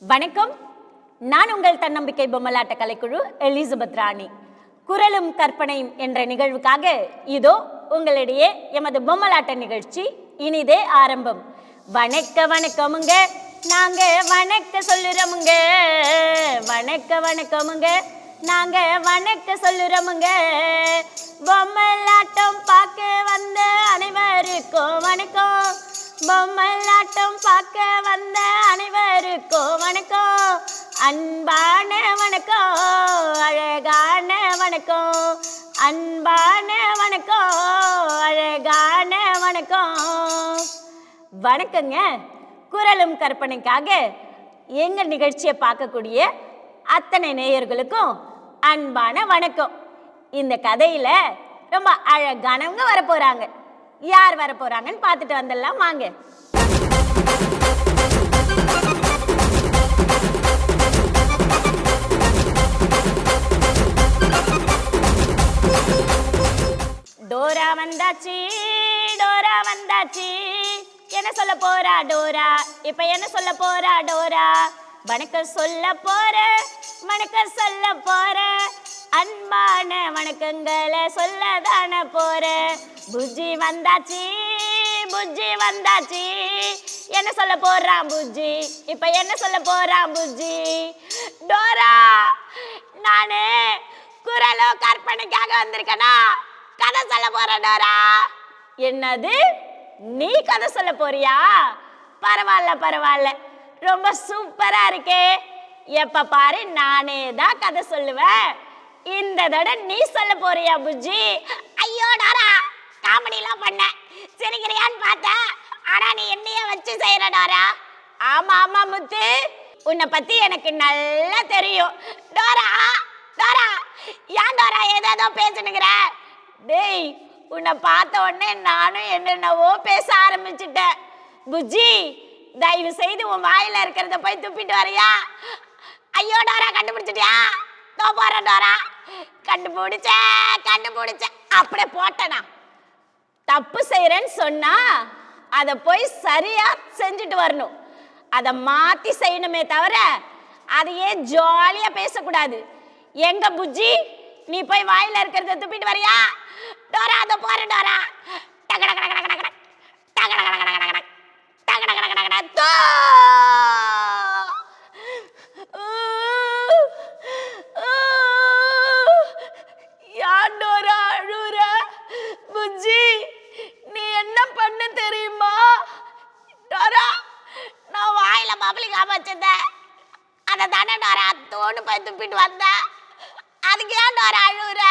வணக்கம். நான் உங்கள் தன்னம்பிக்கை பொம்மலாட்ட கலைக்குழு எலிசபெத் ராணி. குரலும் கற்பனையும் என்ற நிகழ்வுக்காக இதோ உங்களிடையே எமது பொம்மலாட்ட நிகழ்ச்சி இனிதே ஆரம்பம். வணக்கமுங்க, நாங்க வணக்க சொல்லுறோமுங்க. வணக்கமுங்க, நாங்க வணக்க சொல்லுறோமுங்க. பொம்மலாட்டம் பார்க்க வந்த அனைவருக்கும் வணக்கம். பொம்மலாட்டம் பார்க்க வந்த அனைவருக்கும் வணக்கம். அன்பான வணக்கம், அழகான வணக்கம். அன்பான வணக்கம், அழகான வணக்கம். வணக்கங்க. குரலும் கற்பனைக்காக எங்கள் நிகழ்ச்சியை பார்க்கக்கூடிய அத்தனை நேயர்களுக்கும் அன்பான வணக்கம். இந்த கதையில ரொம்ப அழகானவங்க வரப்போறாங்க. யார் வரப்போறாங்கன்னு பார்த்துட்டு வந்துடலாம் வாங்க. டோரா வந்தாச்சு, டோரா வந்தாச்சு. என்ன சொல்ல போறா டோரா? இப்ப என்ன சொல்ல போறா டோரா? வணக்கம் சொல்ல போற, வணக்கம் சொல்ல போற. அன்பான வணக்கங்களை சொல்லதான போற. புஜ்ஜி வந்தாச்சு, புஜ்ஜி வந்தாச்சு. என்ன சொல்ல போறான் புஜ்ஜி? இப்ப என்ன சொல்ல போறான் புஜ்ஜி? டோரா, நானு குரலோ கற்பனைக்காக வந்திருக்கனா கதை சொல்ல போறேன் டோரா. என்னது, நீ கதை சொல்ல போறியா? பரவாயில்ல பரவாயில்ல, ரொம்ப சூப்பரா இருக்கே. எப்ப பாரு நானே தான் கதை சொல்லுவேன். இந்த தடவை நீ சொல்ல போறியா புஜ்ஜி? ஐயோ டோரா, காமெடிலாம் பண்ண சிரிக்கிறியான்னு பார்த்தேன். ஆனா நீ என்னைய வச்சு செய்யற டோரா. ஆமா ஆமா முத்து, உன்னை பத்தி எனக்கு நல்லா தெரியும். டோரா டோரா, ஏன் டோரா ஏதோ பேசுனுங்கிற? டேய், உன்னை பார்த்த உடனே நானும் என்னென்னவோ பேச ஆரம்பிச்சுட்டேன். புஜ்ஜி, தயவு செய்து உன் வாயில இருக்கிறத போய் துப்பிட்டு வரியா? ஐயோ டோரா, கண்டுபிடிச்சிட்டியா? போறேன் டோரா. கண்டுபிடிச்சேன். அப்படியே போட்டேனா? தப்பு செய்யறேன்னு சொன்னா அதை போய் சரியா செஞ்சுட்டு வரணும். அதை மாத்தி செய்யணுமே தவிர அதையே ஜாலியா பேசக்கூடாது. எங்க புஜ்ஜி, நீ போய் வாயில இருக்கிறத துப்பிட்டு வரியா? டோரா, அதை போறேன் டோரா. அதை தானே டோரா தோண்டு போய் துப்பிட்டு வந்த. அதுக்கு ஏன் டோரா அழுவுற?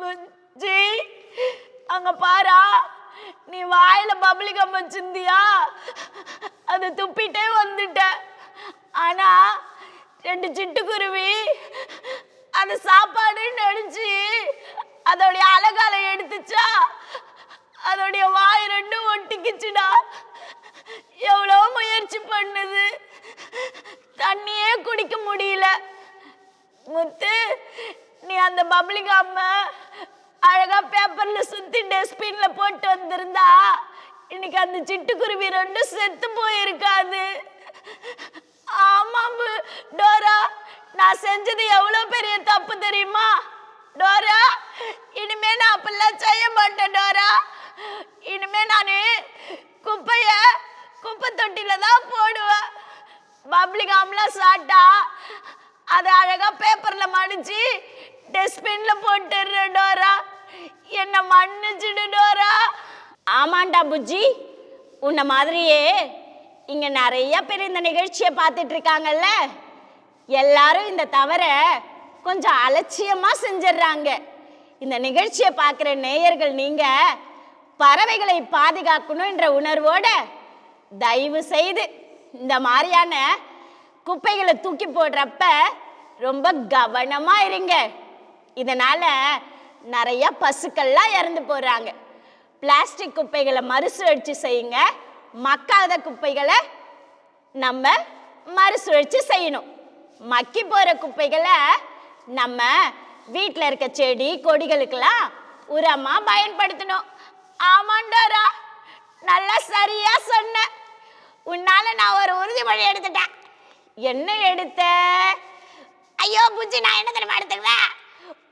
புஜ்ஜி, அங்க பாரா, நீ வாயில பப்ளி கம் வச்சிருந்தியா? அதை துப்பிட்டே வந்துட்ட. ஆனா 2 சிட்டுக்குருவி அது சாப்பாடுன்னு நினைச்சு அதோடைய அலகால எடுத்துச்சா, அதோடைய வாய் 2 ஒட்டிக்குச்சுடா. எவ்வளோ முயற்சி பண்ணுது, தண்ணியே குடிக்க முடியல. முத்து, நீ அந்த பப்ளி காம அழகா பேப்பர்ல சுத்தி டஸ்ட்பின்ல போட்டு வந்திருந்தா இன்னைக்கு அந்த சிட்டுக்குருவி 2 செத்து போயிருக்காது. ஆமா டோரா, நான் செஞ்சது எவ்வளவு பெரிய தப்பு தெரியுமா டோரா? இனிமே நான் அப்படிலாம் செய்ய மாட்டேன் டோரா. இனிமே நானு குப்பை தொட்டில தான் போடுவேன். பப்ளி காம்லாம் சாப்பிட்டா அதை அழகா பேப்பர்ல மடிச்சு டஸ்ட்பின்ல போட்டுடுறேன் டோரா. என்ன மன்னிச்சிடு டோரா. ஆமாண்டா புஜ்ஜி, உன்ன மாதிரியே இங்க நிறைய பேர் இந்த நிகழ்ச்சியை பார்த்துட்டு இருக்காங்கல்ல. எல்லாரும் இந்த தவற கொஞ்சம் அலட்சியமா செஞ்சிடறாங்க. இந்த நிகழ்ச்சியை பார்க்குற நேயர்கள் நீங்க பறவைகளை பாதுகாக்கணும் என்ற உணர்வோட தயவு செய்து இந்த மாதிரியான குப்பைகளை தூக்கி போடுறப்ப ரொம்ப கவனமா இருங்க. இதனால நிறைய பசுக்கள்லாம் இறந்து போறாங்க. பிளாஸ்டிக் குப்பைகளை மறுசுழற்சி செய்யுங்க. மக்காத குப்பைகளை நம்ம மறுசுழற்சி செய்யணும். மக்கி போற குப்பைகளை நம்ம வீட்டில் இருக்க செடி கொடிகளுக்கெல்லாம் உரமா பயன்படுத்தணும். ஆமாண்டோரா, நல்லா சரியா சொன்ன. உன்னால நான் ஒரு உறுதிமொழி எடுத்துட்டேன். என்ன எடுத்த? ஐயோ புஜ்ஜி, நான் என்ன தெரியுமா எடுத்துக்குவேன்?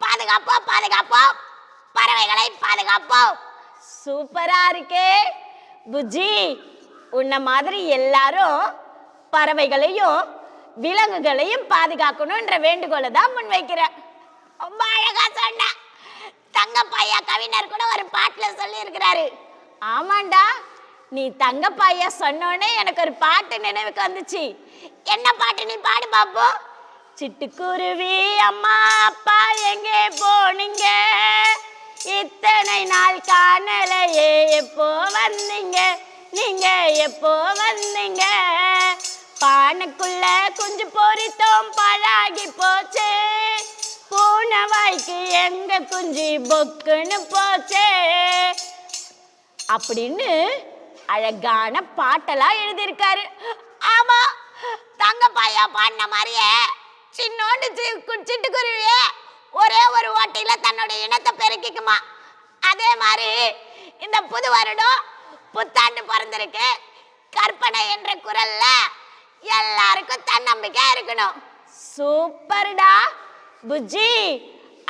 பாதுகாப்போம் பாதுகாப்போம், பறவைகளை பாதுகாப்போம். சூப்பரா இருக்கே புஜ்ஜி. உன்ன மாதிரி எல்லாரும் பறவைகளையும் விலங்குகளையும் பாதுகாக்கணும்ன்ற வேண்டுகோளை தான் முன்வைக்கிற. ரொம்ப அழகா சொன்ன. தங்கப்பாயா கவிஞர் கூட ஒரு பாட்டுல சொல்லி இருக்கிறாரு. ஆமாண்டா, நீ தங்கப்பாயா சொன்னோடனே எனக்கு ஒரு பாட்டு நினைவுக்கு வந்துச்சு. என்ன பாட்டு? நீ பாடு பாப்போ. சிட்டுக்குருவி அம்மா அப்பா எங்கே போனீங்க, இத்தனை நாள் காணலையே, எப்போ வந்தீங்க, நீங்க எப்போ வந்தீங்க, பானைக்குள்ள குஞ்சு பொரித்தோம் பழகி போச்சே, பூனைவாய்க்கு எங்க குஞ்சு பொக்குன்னு போச்சே அப்படின்னு அழகான பாட்டெல்லாம் எழுதியிருக்காரு. ஆமா, தங்கப்பாயா பாடின மாதிரியே சின்னோண்டு சிட்டுக்குருவியே ஒரே ஒரு ஓட்டையில தன்னோட இனத்தை பெருக்கிக்குமா. அதே மாதிரி இந்த புது வருடம் புத்தாண்டு பிறந்திருக்கு. கற்பனை என்ற குரல்ல எல்லாருக்கும் தன்னம்பிக்கை இருக்கணும். சூப்பர்டா புஜ்ஜி,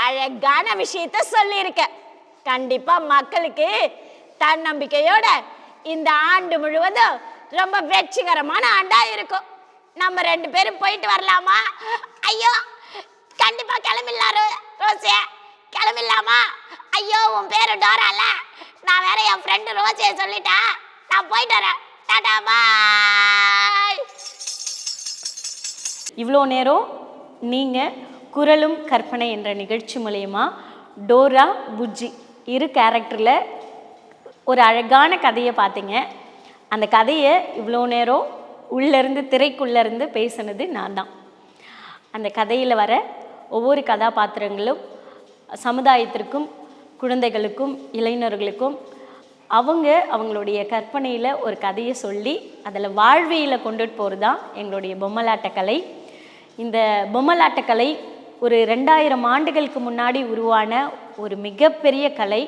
அழகான விஷயத்த சொல்லியிருக்க. கண்டிப்பா மக்களுக்கு தன்னம்பிக்கையோட இந்த ஆண்டு முழுவதும் ரொம்ப வெற்றிகரமான ஆண்டா இருக்கும். நம்ம 2 பேரும் போயிட்டு வரலாமா? ஐயோ கண்டிப்பா கிளம்பிடலாம் ரோசே, கிளம்பிடலாமா? ஐயோ உன் பேரு டோரால, நான் வேற என் ஃப்ரெண்டு ரோசையை சொல்லிட்டேன். நான் போயிட்டு வரேன். டாடா பாய். இவ்வளோ நேரம் நீங்கள் குரலும் கற்பனை என்ற நிகழ்ச்சி மூலயமா டோரா புஜ்ஜி இரு கேரக்டரில் ஒரு அழகான கதையை பார்த்தீங்க. அந்த கதையை இவ்வளோ நேரம் உள்ளேருந்து திரைக்குள்ளேருந்து பேசினது நான் தான். அந்த கதையில் வர ஒவ்வொரு கதாபாத்திரங்களும் சமுதாயத்திற்கும் குழந்தைகளுக்கும் இளைஞர்களுக்கும் அவங்களுடைய கற்பனையில் ஒரு கதையை சொல்லி அதில் வாழ்வியில் கொண்டுட்டு போகிறது தான் எங்களுடைய பொம்மலாட்டக்கலை. இந்த பொம்மலாட்டக்கலை ஒரு 2000 ஆண்டுகளுக்கு முன்னாடி உருவான ஒரு மிகப்பெரிய கலை.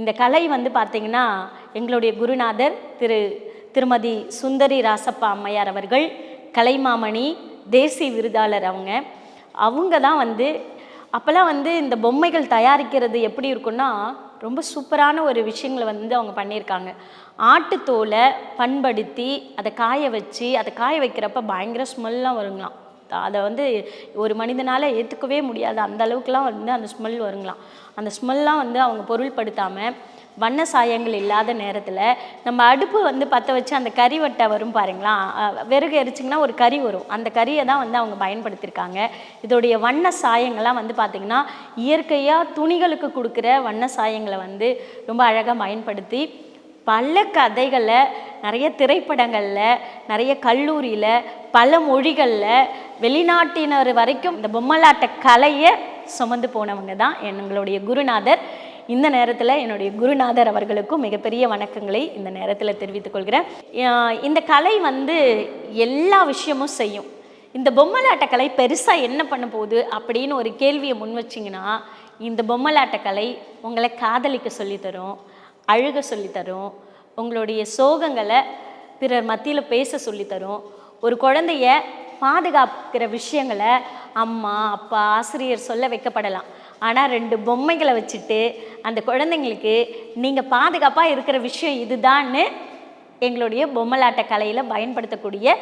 இந்த கலை பார்த்திங்கன்னா எங்களுடைய குருநாதர் திருமதி சுந்தரி ராசப்பா அம்மையார் அவர்கள் கலைமாமணி தேசிய விருதாளர். அவங்க தான் அப்போல்லாம் இந்த பொம்மைகள் தயாரிக்கிறது எப்படி இருக்குன்னா ரொம்ப சூப்பரான ஒரு விஷயங்களை அவங்க பண்ணியிருக்காங்க. ஆட்டுத்தோலை பண்படுத்தி அதை காய வச்சு, அதை காய வைக்கிறப்ப பயங்கர ஸ்மெல்லாம் வருங்களாம். அதை ஒரு மனிதனால் ஏற்றுக்கவே முடியாது, அந்த அளவுக்குலாம் அந்த ஸ்மெல் வருங்களாம். அந்த ஸ்மெல்லாம் அவங்க பொருள்படுத்தாமல் வண்ண சாயங்கள் இல்லாத நேரத்தில் நம்ம அடுப்பு பற்ற வச்சு அந்த கறி வட்டை வரும் பாருங்களா, விறகு எரிச்சிங்கன்னா ஒரு கறி வரும், அந்த கறியை தான் அவங்க பயன்படுத்தியிருக்காங்க. இதோடைய வண்ண சாயங்கள்லாம் பார்த்திங்கன்னா இயற்கையாக துணிகளுக்கு கொடுக்குற வண்ண சாயங்களை ரொம்ப அழகாக பயன்படுத்தி பல கதைகளை நிறைய திரைப்படங்களில், நிறைய கல்லூரியில், பல மொழிகளில், வெளிநாட்டினர் வரைக்கும் இந்த பொம்மலாட்ட கலையை சுமந்து போனவங்க தான் எங்களுடைய குருநாதர். இந்த நேரத்தில் என்னுடைய குருநாதர் அவர்களுக்கும் மிகப்பெரிய வணக்கங்களை இந்த நேரத்தில் தெரிவித்துக் கொள்கிறேன். இந்த கலை எல்லா விஷயமும் செய்யும். இந்த பொம்மலாட்ட கலை பெருசாக என்ன பண்ண போகுது அப்படின்னு ஒரு கேள்வியை முன் வச்சிங்கன்னா, இந்த பொம்மலாட்ட கலை உங்களை காதலிக்க சொல்லித்தரும், அழுக சொல்லித்தரும், உங்களுடைய சோகங்களை பிறர் மத்தியில் பேச சொல்லித்தரும், ஒரு குழந்தைய பாதுகாக்கிற விஷயங்களை அம்மா அப்பா ஆசிரியர் சொல்ல வைக்கப்படலாம். ஆனால் 2 பொம்மைகளை வச்சுட்டு அந்த குழந்தைங்களுக்கு நீங்கள் பாதுகாப்பாக இருக்கிற விஷயம் இதுதான்னு எங்களுடைய பொம்மலாட்ட கலையில் பயன்படுத்தக்கூடிய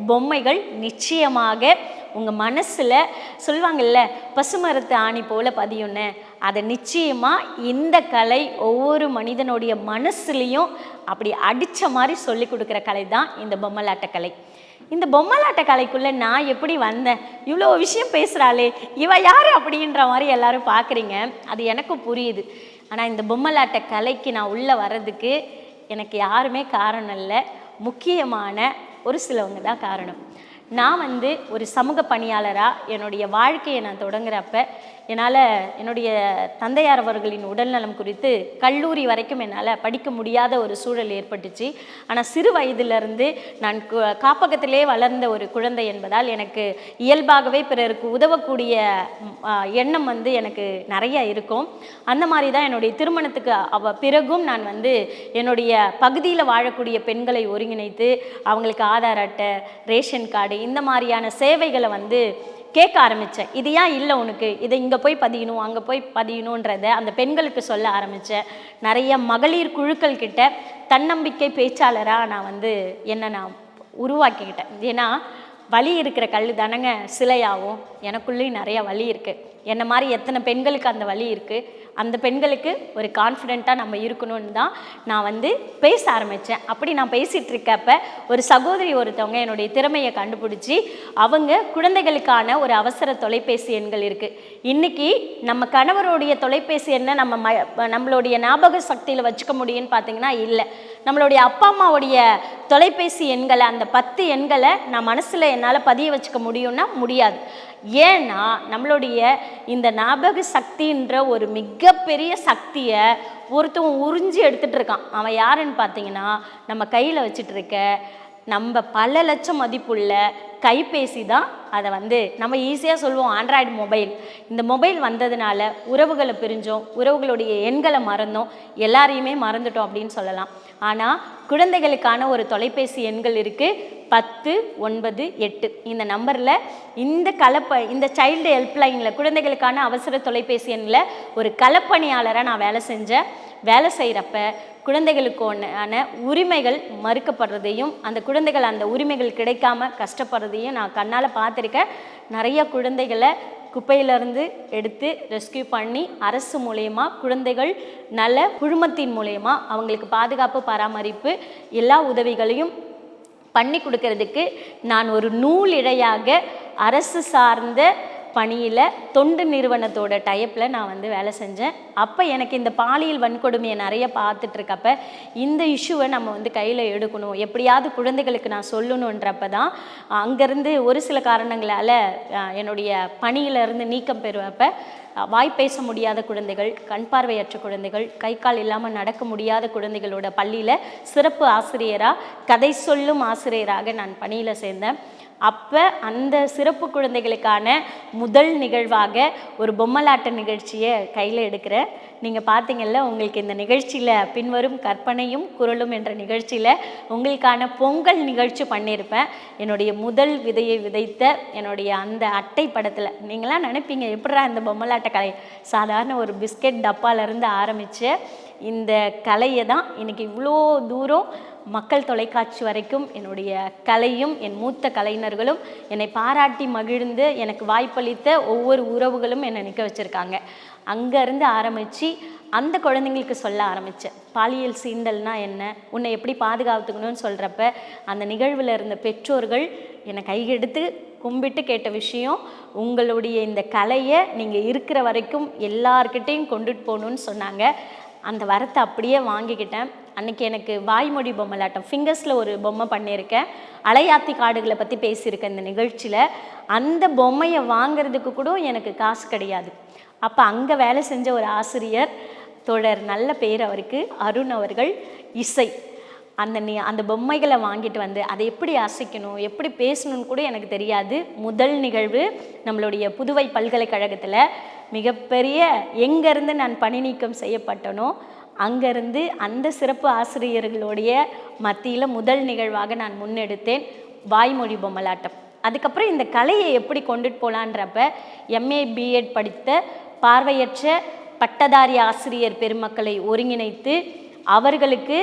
பொம்மைகள் நிச்சயமாக உங்கள் மனசில் சொல்லுவாங்கள்ல பசுமரத்து ஆணி போல் பதியுன்னு, அதை நிச்சயமாக இந்த கலை ஒவ்வொரு மனிதனுடைய மனசுலேயும் அப்படி அடித்த மாதிரி சொல்லி கொடுக்குற கலை தான் இந்த பொம்மலாட்ட கலை. இந்த பொம்மலாட்ட கலைக்குள்ளே நான் எப்படி வந்தேன், இவ்வளோ விஷயம் பேசுகிறாளே இவ யார் அப்படின்ற மாதிரி எல்லாரும் பார்க்குறீங்க, அது எனக்கும் புரியுது. ஆனால் இந்த பொம்மலாட்ட கலைக்கு நான் உள்ளே வர்றதுக்கு எனக்கு யாருமே காரணம் இல்லை, முக்கியமான ஒரு சிலவங்க தான் காரணம். நான் ஒரு சமூக பணியாளராக என்னுடைய வாழ்க்கையை நான் தொடங்குறப்ப என்னால் என்னுடைய தந்தையார் அவர்களின் உடல்நலம் குறித்து கல்லூரி வரைக்கும் என்னால் படிக்க முடியாத ஒரு சூழல் ஏற்பட்டுச்சு. ஆனால் சிறு வயதிலிருந்து நான் காப்பகத்திலே வளர்ந்த ஒரு குழந்தை என்பதால் எனக்கு இயல்பாகவே பிறருக்கு உதவக்கூடிய எண்ணம் வந்து எனக்கு நிறைய இருக்கும். அந்த மாதிரி தான் என்னுடைய திருமணத்துக்கு பிறகும் நான் வந்து என்னுடைய பகுதியில் வாழக்கூடிய பெண்களை ஒருங்கிணைத்து அவங்களுக்கு ஆதார் அட்டை, ரேஷன் கார்டு இந்த மாதிரியான சேவைகளை வந்து கேட்க ஆரம்பித்தேன். இது ஏன் இல்லை உனக்கு, இதை இங்கே போய் பதியணும் அங்கே போய் பதியணுன்றதை அந்த பெண்களுக்கு சொல்ல ஆரம்பித்தேன். நிறைய மகளிர் குழுக்கள் கிட்ட தன்னம்பிக்கை பேச்சாளராக நான் வந்து நான் உருவாக்கிக்கிட்டேன். ஏன்னா வலி இருக்கிற கல் தானங்க சிலையாகும். எனக்குள்ளேயும் நிறைய வலி இருக்குது. என்ன மாதிரி எத்தனை பெண்களுக்கு அந்த வலி இருக்குது. அந்த பெண்களுக்கு ஒரு கான்ஃபிடெண்ட்டாக நம்ம இருக்கணும்னு தான் நான் வந்து பேச ஆரம்பித்தேன். அப்படி நான் பேசிகிட்டு இருக்கப்ப ஒரு சகோதரி ஒருத்தவங்க என்னுடைய திறமையை கண்டுபிடிச்சி அவங்க குழந்தைகளுக்கான ஒரு அவசர தொலைபேசி எண்கள் இருக்குது. இன்றைக்கி நம்ம கணவருடைய தொலைபேசி எண்ணை நம்மளுடைய ஞாபக சக்தியில் வச்சுக்க முடியும்னு பார்த்தீங்கன்னா இல்லை. நம்மளுடைய அப்பா அம்மாவுடைய தொலைபேசி எண்களை, அந்த 10 எண்களை நான் மனசில் என்னால் பதிய வச்சுக்க முடியும்னா முடியாது. ஏன்னா நம்மளுடைய இந்த ஞாபக சக்தின்ற ஒரு மிகப்பெரிய சக்தியை ஒருத்தவன் உறிஞ்சி எடுத்துகிட்டு இருக்கான். அவன் யாருன்னு பார்த்தீங்கன்னா நம்ம கையில் வச்சுட்டு இருக்க நம்ம பல லட்சம் மதிப்புள்ள கைபேசி தான். அதை வந்து நம்ம ஈஸியாக சொல்லுவோம் ஆண்ட்ராய்டு மொபைல். இந்த மொபைல் வந்ததுனால உறவுகளை பிரிஞ்சோம், உறவுகளுடைய எண்களை மறந்தோம், எல்லாரையுமே மறந்துட்டோம் அப்படின்னு சொல்லலாம். ஆனால் குழந்தைகளுக்கான ஒரு தொலைபேசி எண்கள் இருக்குது. 10 9 8 இந்த நம்பரில் இந்த சைல்டு ஹெல்ப்லைனில் குழந்தைகளுக்கான அவசர தொலைபேசி எண்ணில் ஒரு களப்பணியாளராக நான் வேலை செய்கிறப்ப குழந்தைகளுக்கான உரிமைகள் மறுக்கப்படுறதையும் அந்த குழந்தைகள் அந்த உரிமைகள் கிடைக்காம கஷ்டப்படுறதையும் நான் கண்ணால் பார்த்துருக்கேன். நிறைய குழந்தைகளை குப்பையிலேருந்து எடுத்து ரெஸ்கியூ பண்ணி அரசு மூலயமா குழந்தைகள் நல்ல குழுமத்தின் மூலயமா அவங்களுக்கு பாதுகாப்பு, பராமரிப்பு எல்லா உதவிகளையும் பண்ணி கொடுக்கறதுக்கு நான் ஒரு நூலிழையாக அரசு சார்ந்த பணியில் தொண்டு நிறுவனத்தோட டைப்பில் நான் வந்து வேலை செஞ்சேன். அப்போ எனக்கு இந்த பாலியல் வன்கொடுமையை நிறைய பார்த்துட்ருக்கப்ப இந்த இஷ்யூவை நம்ம வந்து கையில் எடுக்கணும், எப்படியாவது குழந்தைகளுக்கு நான் சொல்லணுன்றப்ப தான் அங்கேருந்து ஒரு சில காரணங்களால் என்னுடைய பணியிலேருந்து நீக்கம் பெறுவப்ப வாய் பேச முடியாத குழந்தைகள், கண் பார்வையற்ற குழந்தைகள், கை கால் இல்லாமல் நடக்க முடியாத குழந்தைகளோட பள்ளியில் சிறப்பு ஆசிரியராக, கதை சொல்லும் ஆசிரியராக நான் பணியில் சேர்ந்தேன். அப்போ அந்த சிறப்பு குழந்தைகளுக்கான முதல் நிகழ்வாக ஒரு பொம்மலாட்ட நிகழ்ச்சியை கையில் எடுக்கிறேன். நீங்கள் பார்த்தீங்கல்ல, உங்களுக்கு இந்த நிகழ்ச்சியில் பின்வரும் கற்பனையும் குரலும் என்ற நிகழ்ச்சியில் உங்களுக்கான பொங்கல் நிகழ்ச்சி பண்ணியிருப்பேன். என்னுடைய முதல் விதையை விதைத்த என்னுடைய அந்த அட்டை படத்தில் நீங்களாம் நினைப்பீங்க எப்படா இந்த பொம்மலாட்ட கலை, சாதாரண ஒரு பிஸ்கெட் டப்பாலேருந்து ஆரம்பித்த இந்த கலையை தான் இன்றைக்கி இவ்வளோ தூரம் மக்கள் தொலைக்காட்சி வரைக்கும் என்னுடைய கலையும் என் மூத்த கலைஞர்களும் என்னை பாராட்டி மகிழ்ந்து எனக்கு வாய்ப்பளித்த ஒவ்வொரு உறவுகளும் என்னை நிற்க வச்சுருக்காங்க. அங்கேருந்து ஆரம்பித்து அந்த குழந்தைங்களுக்கு சொல்ல ஆரம்பித்தேன். பாலியல் சீண்டல்னால் என்ன, உன்னை எப்படி பாதுகாத்துக்கணும்னு சொல்கிறப்ப அந்த நிகழ்வில் இருந்த பெற்றோர்கள் என்னை கையெடுத்து கும்பிட்டு கேட்ட விஷயம், உங்களுடைய இந்த கலையை நீங்கள் இருக்கிற வரைக்கும் எல்லார்கிட்டையும் கொண்டுட்டு போகணுன்னு சொன்னாங்க. அந்த வரத்தை அப்படியே வாங்கிக்கிட்டேன். அன்றைக்கி எனக்கு வாய்மொழி பொம்மலாட்டம் ஃபிங்கர்ஸில் ஒரு பொம்மை பண்ணியிருக்கேன். அலையாத்தி காடுகளை பற்றி பேசியிருக்கேன் இந்த நிகழ்ச்சியில். அந்த பொம்மையை வாங்கிறதுக்கு கூட எனக்கு காசு கிடையாது. அப்போ அங்கே வேலை செஞ்ச ஒரு ஆசிரியர் தோழர், நல்ல பேர் அவருக்கு, அருண் அவர்கள், இசை, அந்த பொம்மைகளை வாங்கிட்டு வந்து அதை எப்படி அசைக்கணும், எப்படி பேசணும்னு கூட எனக்கு தெரியாது. முதல் நிகழ்வு நம்மளுடைய புதுவை பல்கலைக்கழகத்தில் மிகப்பெரிய எங்கேருந்து நான் பணி நீக்கம் செய்யப்பட்டனோ அங்கேருந்து அந்த சிறப்பு ஆசிரியர்களுடைய மத்தியில் முதல் நிகழ்வாக நான் முன்னெடுத்தேன் வாய்மொழி பொம்மலாட்டம். அதுக்கப்புறம் இந்த கலையை எப்படி கொண்டுட்டு போகலான்றப்ப எம்ஏ பிஎட் படித்த பார்வையற்ற பட்டதாரி ஆசிரியர் பெருமக்களை ஒருங்கிணைத்து அவர்களுக்கு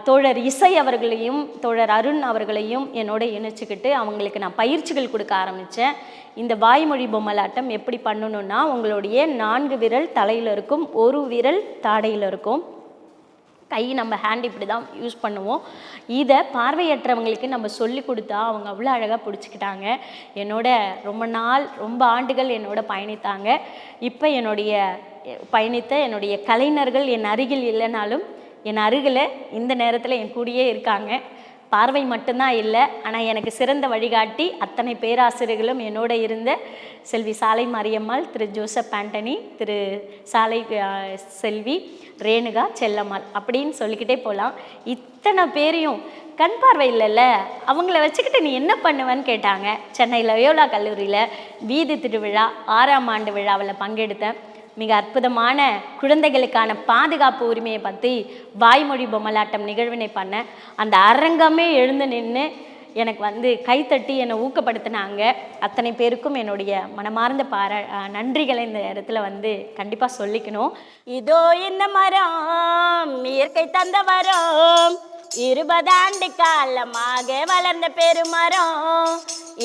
தோழர் இசை அவர்களையும் தோழர் அருண் அவர்களையும் என்னோட இணைச்சிக்கிட்டு அவங்களுக்கு நான் பயிற்சிகள் கொடுக்க ஆரம்பித்தேன். இந்த வாய்மொழி பொம்மலாட்டம் எப்படி பண்ணணுன்னா, உங்களுடைய 4 விரல் தலையில் இருக்கும், 1 விரல் தாடையில் இருக்கும், கை நம்ம ஹேண்ட் இப்படி தான் யூஸ் பண்ணுவோம். இதை பார்வையற்றவங்களுக்கு நம்ம சொல்லி கொடுத்தா அவங்க அவ்வளோ அழகாக பிடிச்சிக்கிட்டாங்க. ரொம்ப ஆண்டுகள் என்னோட பயணித்தாங்க. இப்போ என்னுடைய கலைஞர்கள் என் அருகில் இல்லைனாலும் என் அருகில் இந்த நேரத்தில் என் கூடயே இருக்காங்க. பார்வை மட்டும்தான் இல்லை, ஆனால் எனக்கு சிறந்த வழிகாட்டி அத்தனை பேராசிரியர்களும் என்னோட இருந்த செல்வி சாலை மாரியம்மாள், திரு ஜோசப் ஆண்டனி, திரு சாலை செல்வி ரேணுகா செல்லம்மாள் அப்படின்னு சொல்லிக்கிட்டே போகலாம். இத்தனை பேரையும் கண் பார்வை இல்லைல்ல, அவங்கள வச்சுக்கிட்டு நீ என்ன பண்ணுவேன்னு கேட்டாங்க. சென்னை லயோலா கல்லூரியில் வீதி திருவிழா 6ஆம் ஆண்டு விழாவில் பங்கெடுத்தேன். மிக அற்புதமான குழந்தைகளுக்கான பாதுகாப்பு உரிமையை பற்றி வாய்மொழி பொம்மலாட்டம் நிகழ்வினை பண்ணேன். அந்த அரங்கமே எழுந்து நின்று எனக்கு கைத்தட்டி என்னை ஊக்கப்படுத்தினாங்க. அத்தனை பேருக்கும் என்னுடைய மனமார்ந்த நன்றிகளை இந்த இடத்துல கண்டிப்பாக சொல்லிக்கணும். இதோ இந்த மரம் இயற்கை தந்த வரம், 20 ஆண்டு காலமாக வளர்ந்த பெருமரம்.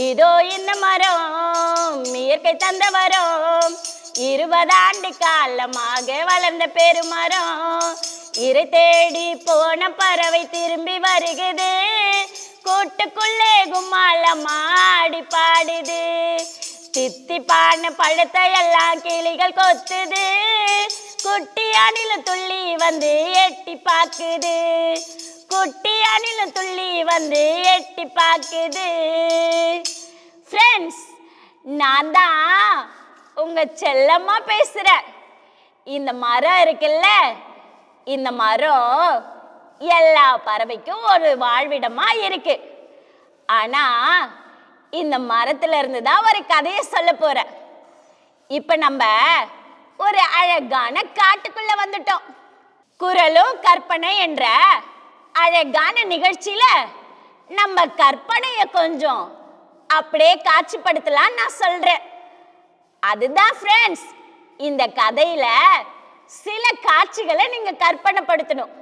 இதோ இந்த மரம் இயற்கை தந்த வரம், 20 ஆண்டு காலமாக வளர்ந்த பெருமரம். இறை தேடி போன பறவை திரும்பி வருகுது, கூட்டுக்குள்ளே கும்மாளமாடி பாடுது. தித்திப்பான பழத்தை எல்லாம் கிளிகள் கொத்துது, குட்டி அணிலும் துள்ளி வந்து எட்டி பாக்குது, குட்டி அணிலும் துள்ளி வந்து எட்டி பாக்குது. ஃப்ரெண்ட்ஸ், நான் தான் உங்க செல்லம்மா பேசுறேன். இந்த மரம் இருக்குல்ல, இந்த மரம் எல்லா பறவைக்கும் ஒரு வாழ்விடமா இருக்கு. ஆனா இந்த மரத்துல இருந்து தான் ஒரு கதையை சொல்ல போறேன். இப்ப நம்ம ஒரு அழகான காட்டுக்குள்ள வந்துட்டோம். குரலும் கற்பனை என்ற அழகான நிகழ்ச்சியில நம்ம கற்பனையை கொஞ்சம் அப்படியே காட்சிப்படுத்தலாம் நான் சொல்றேன். அதுதான் ஃப்ரெண்ட்ஸ், இந்த கதையில சில காட்சிகளை நீங்க கற்பனைப்படுத்தணும்.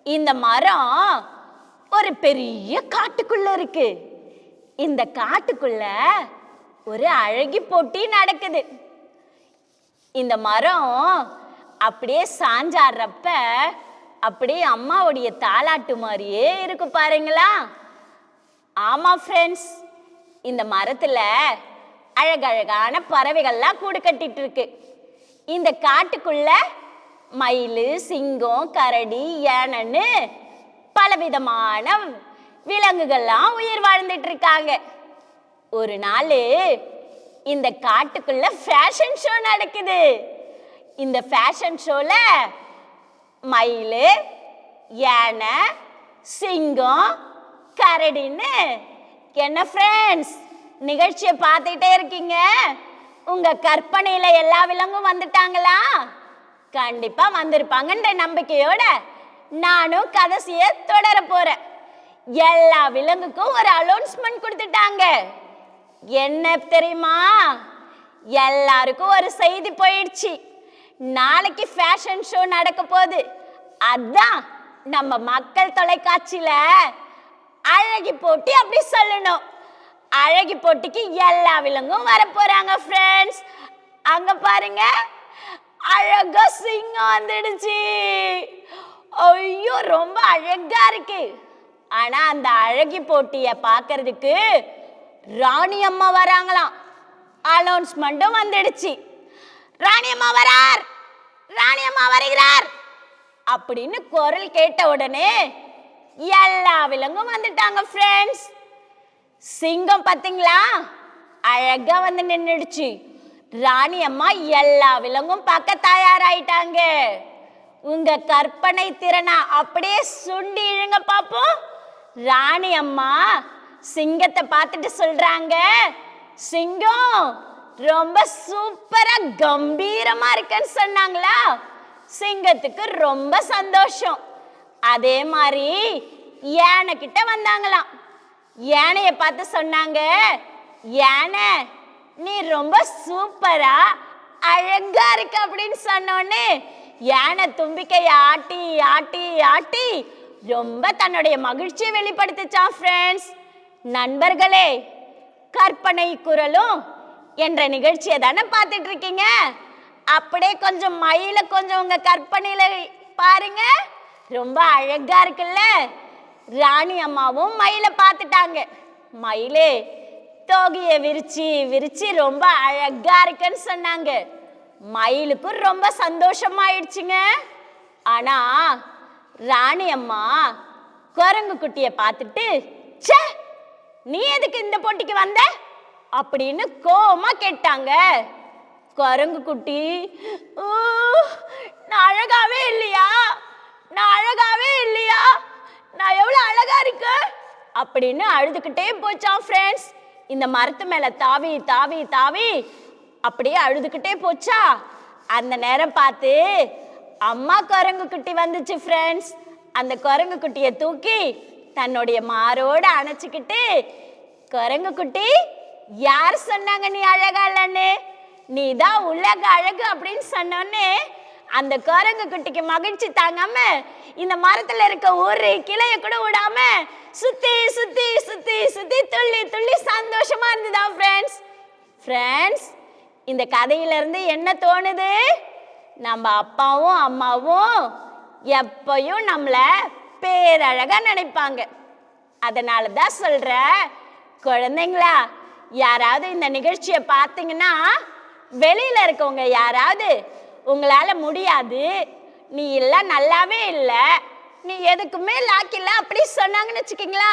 இந்த மரம் ஒரு பெரிய காட்டுக்குள்ள இருக்கு. இந்த காட்டுக்குள்ள ஒரு அழகி போட்டி நடக்குது. இந்த மரம் அப்படியே சாஞ்சாடுறப்ப அப்படியே அம்மாவுடைய தாலாட்டு மாதிரியே இருக்கு பாருங்களா. ஆமா ஃப்ரெண்ட்ஸ், இந்த மரத்துல அழகழகான பறவைகள்லாம் கூடு கட்டிட்டு இருக்கு. இந்த காட்டுக்குள்ள மயில், சிங்கம், கரடி, யானைன்னு பலவிதமான விலங்குகள்லாம் உயிர் வாழ்ந்துட்டு இருக்காங்க. ஒரு நாள் இந்த காட்டுக்குள்ள ஃபேஷன் ஷோ நடக்குது. இந்த ஃபேஷன் ஷோல மயில், யானை, சிங்கம், கரடின்னு என்ன ஃப்ரெண்ட்ஸ் நிகழ்ச்சியை பார்த்துட்டே இருக்கீங்க? உங்க கற்பனையில எல்லா விலங்கும் வந்துட்டாங்களா? கண்டிப்பா வந்திருப்பாங்கன்ற நம்பிக்கையோட நானும் கதையை தொடர போறேன். எல்லா விலங்குக்கும் ஒரு அனௌன்ஸ்மெண்ட் கொடுத்துட்டாங்க. என்ன தெரியுமா? எல்லாருக்கும் ஒரு செய்தி போயிடுச்சு. நாளைக்கு ஃபேஷன் ஷோ நடக்க போகுது. அதான் நம்ம மக்கள் தொலைக்காட்சியில அழகி போட்டி அப்படி சொல்லணும். அழகி போட்டிக்கு எல்லா விலங்கும் வர போறாங்க ஃப்ரெண்ட்ஸ். அங்க பாருங்க, அழகா சிங்கம் வந்துடுச்சு. ஐயோ, ரொம்ப அழகா இருக்கு. ஆனா அந்த அழகி போட்டிய பாக்குறதுக்கு ராணி அம்மா வராங்களாம். அனௌன்ஸ்மெண்ட்டும் வந்துடுச்சு. ராணி அம்மா வரார், ராணி அம்மா வருகிறார் அப்படின்னு குரல் கேட்ட உடனே எல்லா விலங்கும் வந்துட்டாங்க ஃப்ரெண்ட்ஸ். சிங்கம் பாத்தீங்களா, அழகா வந்து நின்னுடுச்சு. ராணி அம்மா எல்லா விலங்கும் பார்க்க தயாராயிட்டாங்க. உங்க கற்பனை திறனை அப்படியே சுண்டி இழுங்க பாப்போம். ராணி அம்மா சிங்கத்தை பார்த்துட்டு சொல்றாங்க, சிங்கம் ரொம்ப சூப்பரா கம்பீரமா இருக்குன்னு சொன்னாங்களா. சிங்கத்துக்கு ரொம்ப சந்தோஷம். அதே மாதிரி யானை கிட்ட வந்தாங்களாம். யானைய பார்த்து சொன்னாங்க, யானை நீ ரொம்ப சூப்பரா அழகா இருக்க அப்படின்னு சொன்னோன்னே யானை தும்பிக்கைய ஆட்டி ஆட்டி ஆட்டி ரொம்ப தன்னுடைய மகிழ்ச்சியை வெளிப்படுத்துச்சான் ஃப்ரெண்ட்ஸ். நண்பர்களே, கற்பனை குரலும் என்ற நிகழ்ச்சியை தானே பார்த்துட்டு இருக்கீங்க. அப்படியே கொஞ்சம் மயில கொஞ்சம் உங்க கற்பனையில பாருங்க, ரொம்ப அழகா இருக்குல்ல. ராணி அம்மாவும் மயிலை பார்த்துட்டாங்க. மயிலே தோகையை விரிச்சு விரிச்சு ரொம்ப அழகா இருக்குன்னு சொன்னாங்க. மயிலுக்கும் ரொம்ப சந்தோஷமாயிடுச்சுங்க. ஆனா ராணி அம்மா குரங்கு குட்டியை பார்த்துட்டு, ச்சே, நீ எதுக்கு இந்த போட்டிக்கு வந்த அப்படின்னு கோவமா கேட்டாங்க. குரங்கு குட்டி, "ஊ, நான் அழகாவே இல்லையா, நான் அழகாவே இல்லையா, நான் எவ்வளவு அழகா இருக்கு" அப்படின்னு அழுதுகிட்டே போச்சான் ஃப்ரெண்ட்ஸ். இந்த மரத்து மேல தாவி தாவி தாவி அப்படியே அழுதுகிட்டே போச்சா. அந்த நேரம் பார்த்து அம்மா குரங்கு குட்டி வந்துச்சு ஃப்ரெண்ட்ஸ். அந்த குரங்கு குட்டியை தூக்கி தன்னுடைய மாரோட அணைச்சிக்கிட்டு, குரங்கு குட்டி, யார் சொன்னாங்க நீ அழகா இல்லைன்னு, நீ தான் உலக அழகு அப்படின்னு சொன்னோன்னு அந்த குரங்கு குட்டிக்கு மகிழ்ச்சி தாங்காம இந்த மரத்துல இருக்க ஒரு கிளைய கூட விடாம சுத்தி சுத்தி சுத்தி சுத்தி துள்ளி துள்ளி சந்தோஷமா இருந்ததா ஃப்ரெண்ட்ஸ். ஃப்ரெண்ட்ஸ், இந்த கதையில இருந்து என்ன தோணுது? நம்ம அப்பாவும் அம்மாவும் எப்பயும் நம்மள பேரழகா நினைப்பாங்க. அதனால தான் சொல்ற, குழந்தைங்களா, யாராவது இந்த நிகழ்ச்சியை பார்த்தீங்கன்னா வெளியில இருக்கவங்க யாராவது உங்களால முடியாது, நீ எல்லாம் நல்லாவே இல்லை, நீ எதுக்குமே லாக்கில்ல அப்படி சொன்னாங்கன்னு வச்சுக்கீங்களா,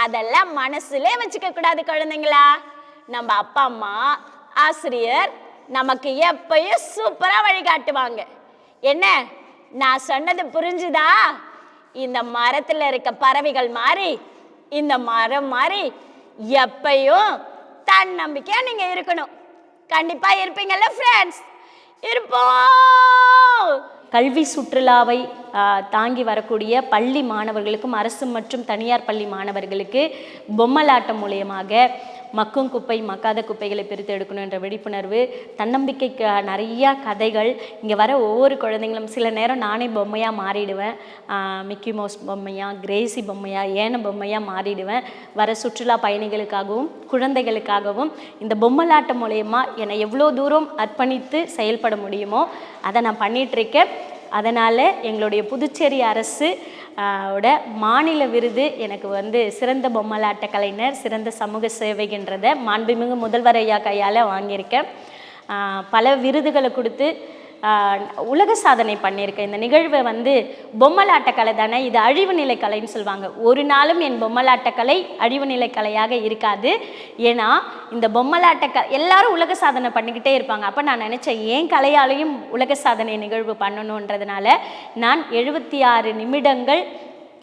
அதெல்லாம் மனசுல வச்சுக்க கூடாது குழந்தைங்களா. நம்ம அப்பா அம்மா ஆசிரியர் நமக்கு எப்பயும் சூப்பரா வழிகாட்டுவாங்க. என்ன, நான் சொன்னது புரிஞ்சுதா? இந்த மரத்துல இருக்க பறவைகள் மாதிரி இந்த மரம் மாதிரி எப்பயும் தன்னம்பிக்கையா நீங்க இருக்கணும். கண்டிப்பா இருப்பீங்கல்ல ஃப்ரெண்ட்ஸ்? இருப்போம். கல்வி சுற்றுலாவை தாங்கி வரக்கூடிய பள்ளி மாணவர்களுக்கும் அரசு மற்றும் தனியார் பள்ளி மாணவர்களுக்கு பொம்மலாட்டம் மூலியமாக மக்கும் குப்பை மக்காத குப்பைகளை பிரித்து எடுக்கணுன்ற விழிப்புணர்வு, தன்னம்பிக்கைக்கு நிறையா கதைகள். இங்கே வர ஒவ்வொரு குழந்தைங்களும் சில நேரம் நானே பொம்மையாக மாறிடுவேன். மிக்கி மவுஸ் பொம்மையாக, கிரேசி பொம்மையாக, ஏன பொம்மையாக மாறிடுவேன். வர சுற்றுலா பயணிகளுக்காகவும் குழந்தைகளுக்காகவும் இந்த பொம்மலாட்டம் மூலயமா என்னை எவ்வளோ தூரம் அர்ப்பணித்து செயல்பட முடியுமோ அதை நான் பண்ணிகிட்ருக்கேன். அதனால் எங்களுடைய புதுச்சேரி அரசு ஓட மாநில விருது எனக்கு சிறந்த பொம்மலாட்ட கலைஞர், சிறந்த சமூக சேவைகின்றதை மாண்புமிகு முதல்வர் ஐயா கையால் வாங்கியிருக்கேன். பல விருதுகளை கொடுத்து உலக சாதனை பண்ணியிருக்கேன். இந்த நிகழ்வை பொம்மலாட்ட கலை தானே, இது அழிவு நிலை கலைன்னு சொல்லுவாங்க. ஒரு நாளும் என் பொம்மலாட்ட கலை அழிவு நிலை கலையாக இருக்காது. ஏன்னா இந்த பொம்மலாட்ட எல்லாரும் உலக சாதனை பண்ணிக்கிட்டே இருப்பாங்க. அப்போ நான் நினச்சேன், ஏன் கலையாலையும் உலக சாதனை நிகழ்வு பண்ணணுன்றதுனால நான் 76 நிமிடங்கள்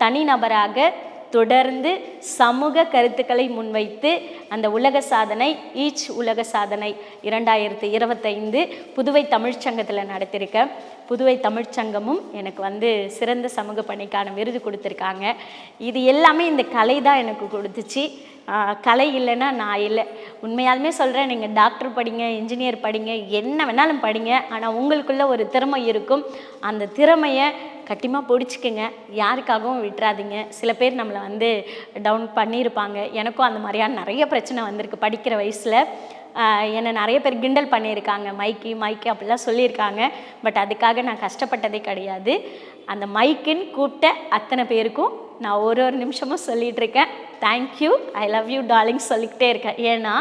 தனிநபராக தொடர்ந்து சமூக கருத்துக்களை முன்வைத்து அந்த உலக சாதனை உலக சாதனை 2025 புதுவை தமிழ்ச்சங்கத்தில் நடத்தியிருக்கேன். புதுவை தமிழ்ச்சங்கமும் எனக்கு சிறந்த சமூக பணிக்கான விருது கொடுத்துருக்காங்க. இது எல்லாமே இந்த கலை தான் எனக்கு கொடுத்துச்சு. கலை இல்லைன்னா நான் இல்லை. உண்மையாலுமே சொல்கிறேன், நீங்கள் டாக்டர் படிங்க, இன்ஜினியர் படிங்க, என்ன வேணாலும் படிங்க, ஆனால் உங்களுக்குள்ள ஒரு திறமை இருக்கும். அந்த திறமையை கட்டிமாக பிடிச்சிக்குங்க, யாருக்காகவும் விட்டுறாதீங்க. சில பேர் நம்மளை டவுன் பண்ணியிருப்பாங்க. எனக்கும் அந்த மாதிரியான நிறைய பிரச்சனை வந்திருக்கு படிக்கிற வயசில். என்னை நிறைய பேர் கிண்டல் பண்ணியிருக்காங்க, மைக்கு அப்படிலாம் சொல்லியிருக்காங்க. பட் அதுக்காக நான் கஷ்டப்பட்டதே கிடையாது. அந்த மைக்குன்னு கூப்பிட்ட அத்தனை பேருக்கும் நான் ஒரு நிமிஷமும் சொல்லிகிட்ருக்கேன், thank you, I love you darling சொல்லிக்கிட்டே இருக்கேன். ஏன்னா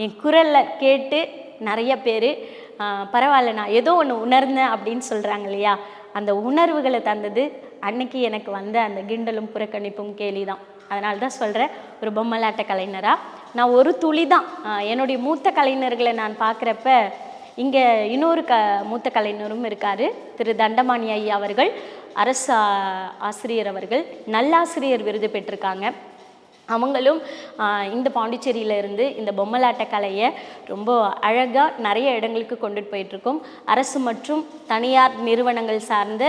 என் குரலில் கேட்டு நிறைய பேர் பரவாயில்ல, நான் ஏதோ ஒன்று உணர்ந்தேன் அப்படின்னு சொல்கிறாங்க இல்லையா, அந்த உணர்வுகளை தந்தது அன்னைக்கு எனக்கு அந்த கிண்டலும் புறக்கணிப்பும் கேலி தான். அதனால தான் சொல்கிறேன், ஒரு பொம்மலாட்ட கலைஞராக நான் ஒரு துளி தான். என்னுடைய மூத்த கலைஞர்களை நான் பார்க்குறப்ப இங்கே இன்னொரு மூத்த கலைஞரும் இருக்கார், திரு தண்டமாணி ஐயா அவர்கள், அரசு ஆசிரியர் அவர்கள், நல்லாசிரியர் விருது பெற்றிருக்காங்க. அவங்களும் இந்த பாண்டிச்சேரியில் இருந்து இந்த பொம்மலாட்ட கலையை ரொம்ப அழகாக நிறைய இடங்களுக்கு கொண்டுட்டு போயிட்டுருக்கோம். அரசு மற்றும் தனியார் நிறுவனங்கள் சார்ந்த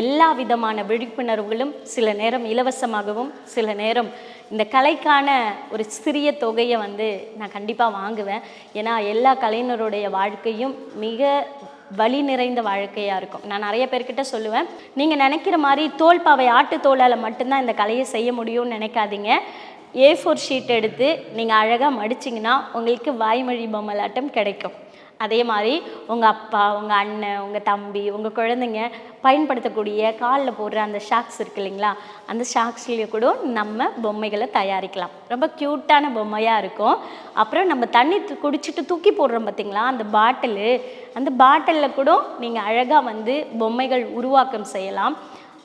எல்லா விதமான விழிப்புணர்வுகளும் சில நேரம் இலவசமாகவும் சில நேரம் இந்த கலைக்கான ஒரு சிறிய தொகையை நான் கண்டிப்பாக வாங்குவேன். ஏன்னா எல்லா கலைஞருடைய வாழ்க்கையும் மிக வலி நிறைந்த வாழ்க்கையாக இருக்கும். நான் நிறைய பேர்கிட்ட சொல்லுவேன், நீங்கள் நினைக்கிற மாதிரி தோல்பாவை ஆட்டு தோலால் மட்டும்தான் இந்த கலையை செய்ய முடியும்னு நினைக்காதீங்க. A4 ஷீட் எடுத்து நீங்கள் அழகாக மடிச்சிங்கன்னா உங்களுக்கு வாய்மொழி பொம்மலாட்டம் கிடைக்கும். அதே மாதிரி உங்கள் அப்பா, உங்கள் அண்ணன், உங்கள் தம்பி, உங்கள் குழந்தைங்க பயன்படுத்தக்கூடிய காலில் போடுற அந்த ஷாக்ஸ் இருக்குது இல்லைங்களா, அந்த ஷாக்ஸ்லேயே கூட நம்ம பொம்மைகளை தயாரிக்கலாம். ரொம்ப க்யூட்டான பொம்மையாக இருக்கும். அப்புறம் நம்ம தண்ணி குடிச்சிட்டு தூக்கி போடுறோம் பார்த்திங்களா, அந்த பாட்டிலில் கூட நீங்கள் அழகாக பொம்மைகள் உருவாக்கம் செய்யலாம்.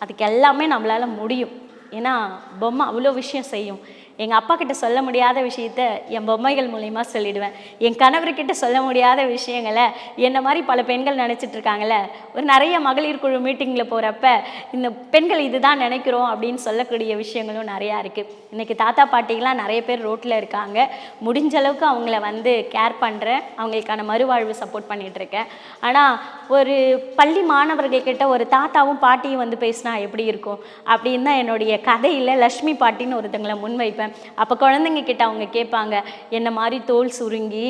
அதுக்கு எல்லாமே நம்மளால் முடியும். ஏன்னா பொம்மை அவ்வளோ விஷயம் செய்யும். எங்கள் அப்பா கிட்ட சொல்ல முடியாத விஷயத்த என் பொம்மைகள் மூலிமா சொல்லிடுவேன். என் கணவர்கிட்ட சொல்ல முடியாத விஷயங்களை என்ன மாதிரி பல பெண்கள் நினச்சிட்டு இருக்காங்கல்ல, ஒரு நிறைய மகளிர் குழு மீட்டிங்கில் போகிறப்ப இந்த பெண்கள் இதுதான் நினைக்கிறோம் அப்படின்னு சொல்லக்கூடிய விஷயங்களும் நிறையா இருக்குது. இன்றைக்கி தாத்தா பாட்டிகளாம் நிறைய பேர் ரோட்டில் இருக்காங்க. முடிஞ்ச அளவுக்கு அவங்கள வந்து கேர் பண்ணுறேன், அவங்களுக்கான மறுவாழ்வு சப்போர்ட் பண்ணிகிட்ருக்கேன். ஆனால் ஒரு பள்ளி மாணவர்கள்கிட்ட ஒரு தாத்தாவும் பாட்டியும் வந்து பேசினா எப்படி இருக்கும் அப்படின்னு தான் என்னுடைய கதையில் லக்ஷ்மி பாட்டின்னு ஒருத்தங்களை முன்வைப்பேன். அப்போ குழந்தைங்க கிட்ட அவங்க கேட்பாங்க, என்ன மாதிரி தோல் சுருங்கி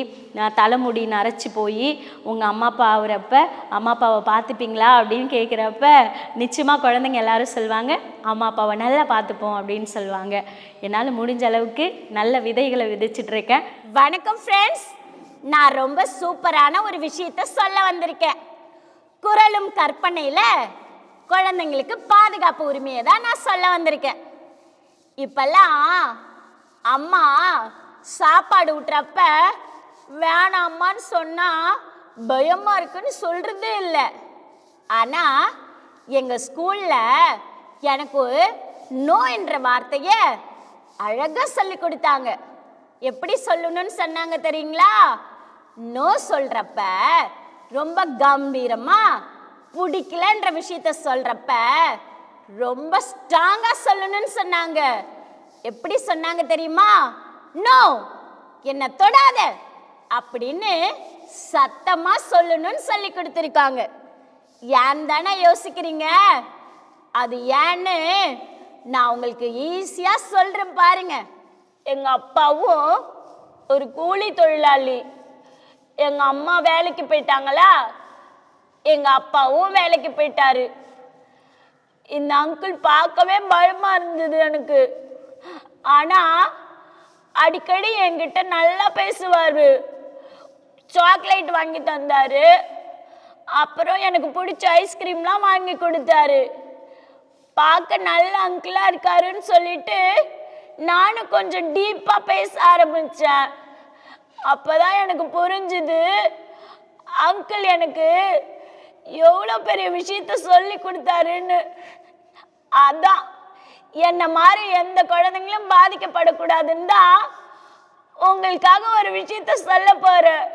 தலைமுடி நரைச்சி போய் உங்கள் அம்மா அப்பா ஆகுறப்ப அம்மா அப்பாவை பார்த்துப்பீங்களா அப்படின்னு கேட்குறப்ப நிச்சயமாக குழந்தைங்க எல்லாரும் சொல்லுவாங்க, அம்மா அப்பாவை நல்லா பார்த்துப்போம் அப்படின்னு சொல்லுவாங்க. என்னால் முடிஞ்ச அளவுக்கு நல்ல விதைகளை விதைச்சிட்ருக்கேன். வணக்கம் ஃப்ரெண்ட்ஸ், நான் ரொம்ப சூப்பரான ஒரு விஷயத்த சொல்ல வந்திருக்கேன். குரலும் கற்பனையில் குழந்தைங்களுக்கு பாதுகாப்பு உரிமையை தான் நான் சொல்ல வந்திருக்கேன். இப்பெல்லாம் அம்மா சாப்பாடு ஊட்டுறப்ப வேணாம்மான்னு சொன்னால் பயமாக இருக்குன்னு சொல்கிறதே இல்லை. ஆனால் எங்கள் ஸ்கூலில் எனக்கு நோ என்ற வார்த்தையை அழகாக சொல்லி கொடுத்தாங்க. எப்படி சொல்லணும்னு சொன்னாங்க தெரியுங்களா? நோ சொல்கிறப்ப ரொம்ப கம்பீரமாக, பிடிக்கலன்ற விஷயத்த சொல்கிறப்ப ரொம்ப ஸ்ட்ராங்காக சொல்லணும்னு சொன்னாங்க. எப்படி சொன்னாங்க தெரியுமா? நோ, என்னை தொடாத அப்படின்னு சத்தமாக சொல்லணும்னு சொல்லி கொடுத்துருக்காங்க. ஏன் தானே யோசிக்கிறீங்க? அது ஏன்னு நான் உங்களுக்கு ஈஸியாக சொல்கிறேன் பாருங்க. எங்கள் அப்பாவும் ஒரு கூலி தொழிலாளி. எங்கள் அம்மா வேலைக்கு போயிட்டாங்களா, எங்கள் அப்பாவும் வேலைக்கு போயிட்டாரு. இந்த அங்கிள் பார்க்கவே பயமாக இருந்தது எனக்கு. ஆனால் அடிக்கடி என்கிட்ட நல்லா பேசுவார். சாக்லேட் வாங்கி தந்தார். அப்புறம் எனக்கு பிடிச்ச ஐஸ்கிரீம்லாம் வாங்கி கொடுத்தாரு. பார்க்க நல்ல அங்கிளாக இருக்காருன்னு சொல்லிட்டு நானும் கொஞ்சம் டீப்பாக பேச ஆரம்பித்தேன். அப்போ தான் எனக்கு புரிஞ்சுது, அங்கிள் எனக்கு எவ்வளோ பெரிய விஷயத்த சொல்லி கொடுத்தாருன்னு. அதான் என்ன மாதிரி எந்த குழந்தைங்களும் பாதிக்கப்படக்கூடாதுன்னு தான் உங்களுக்காக ஒரு விஷயத்த சொல்ல போகிறேன்.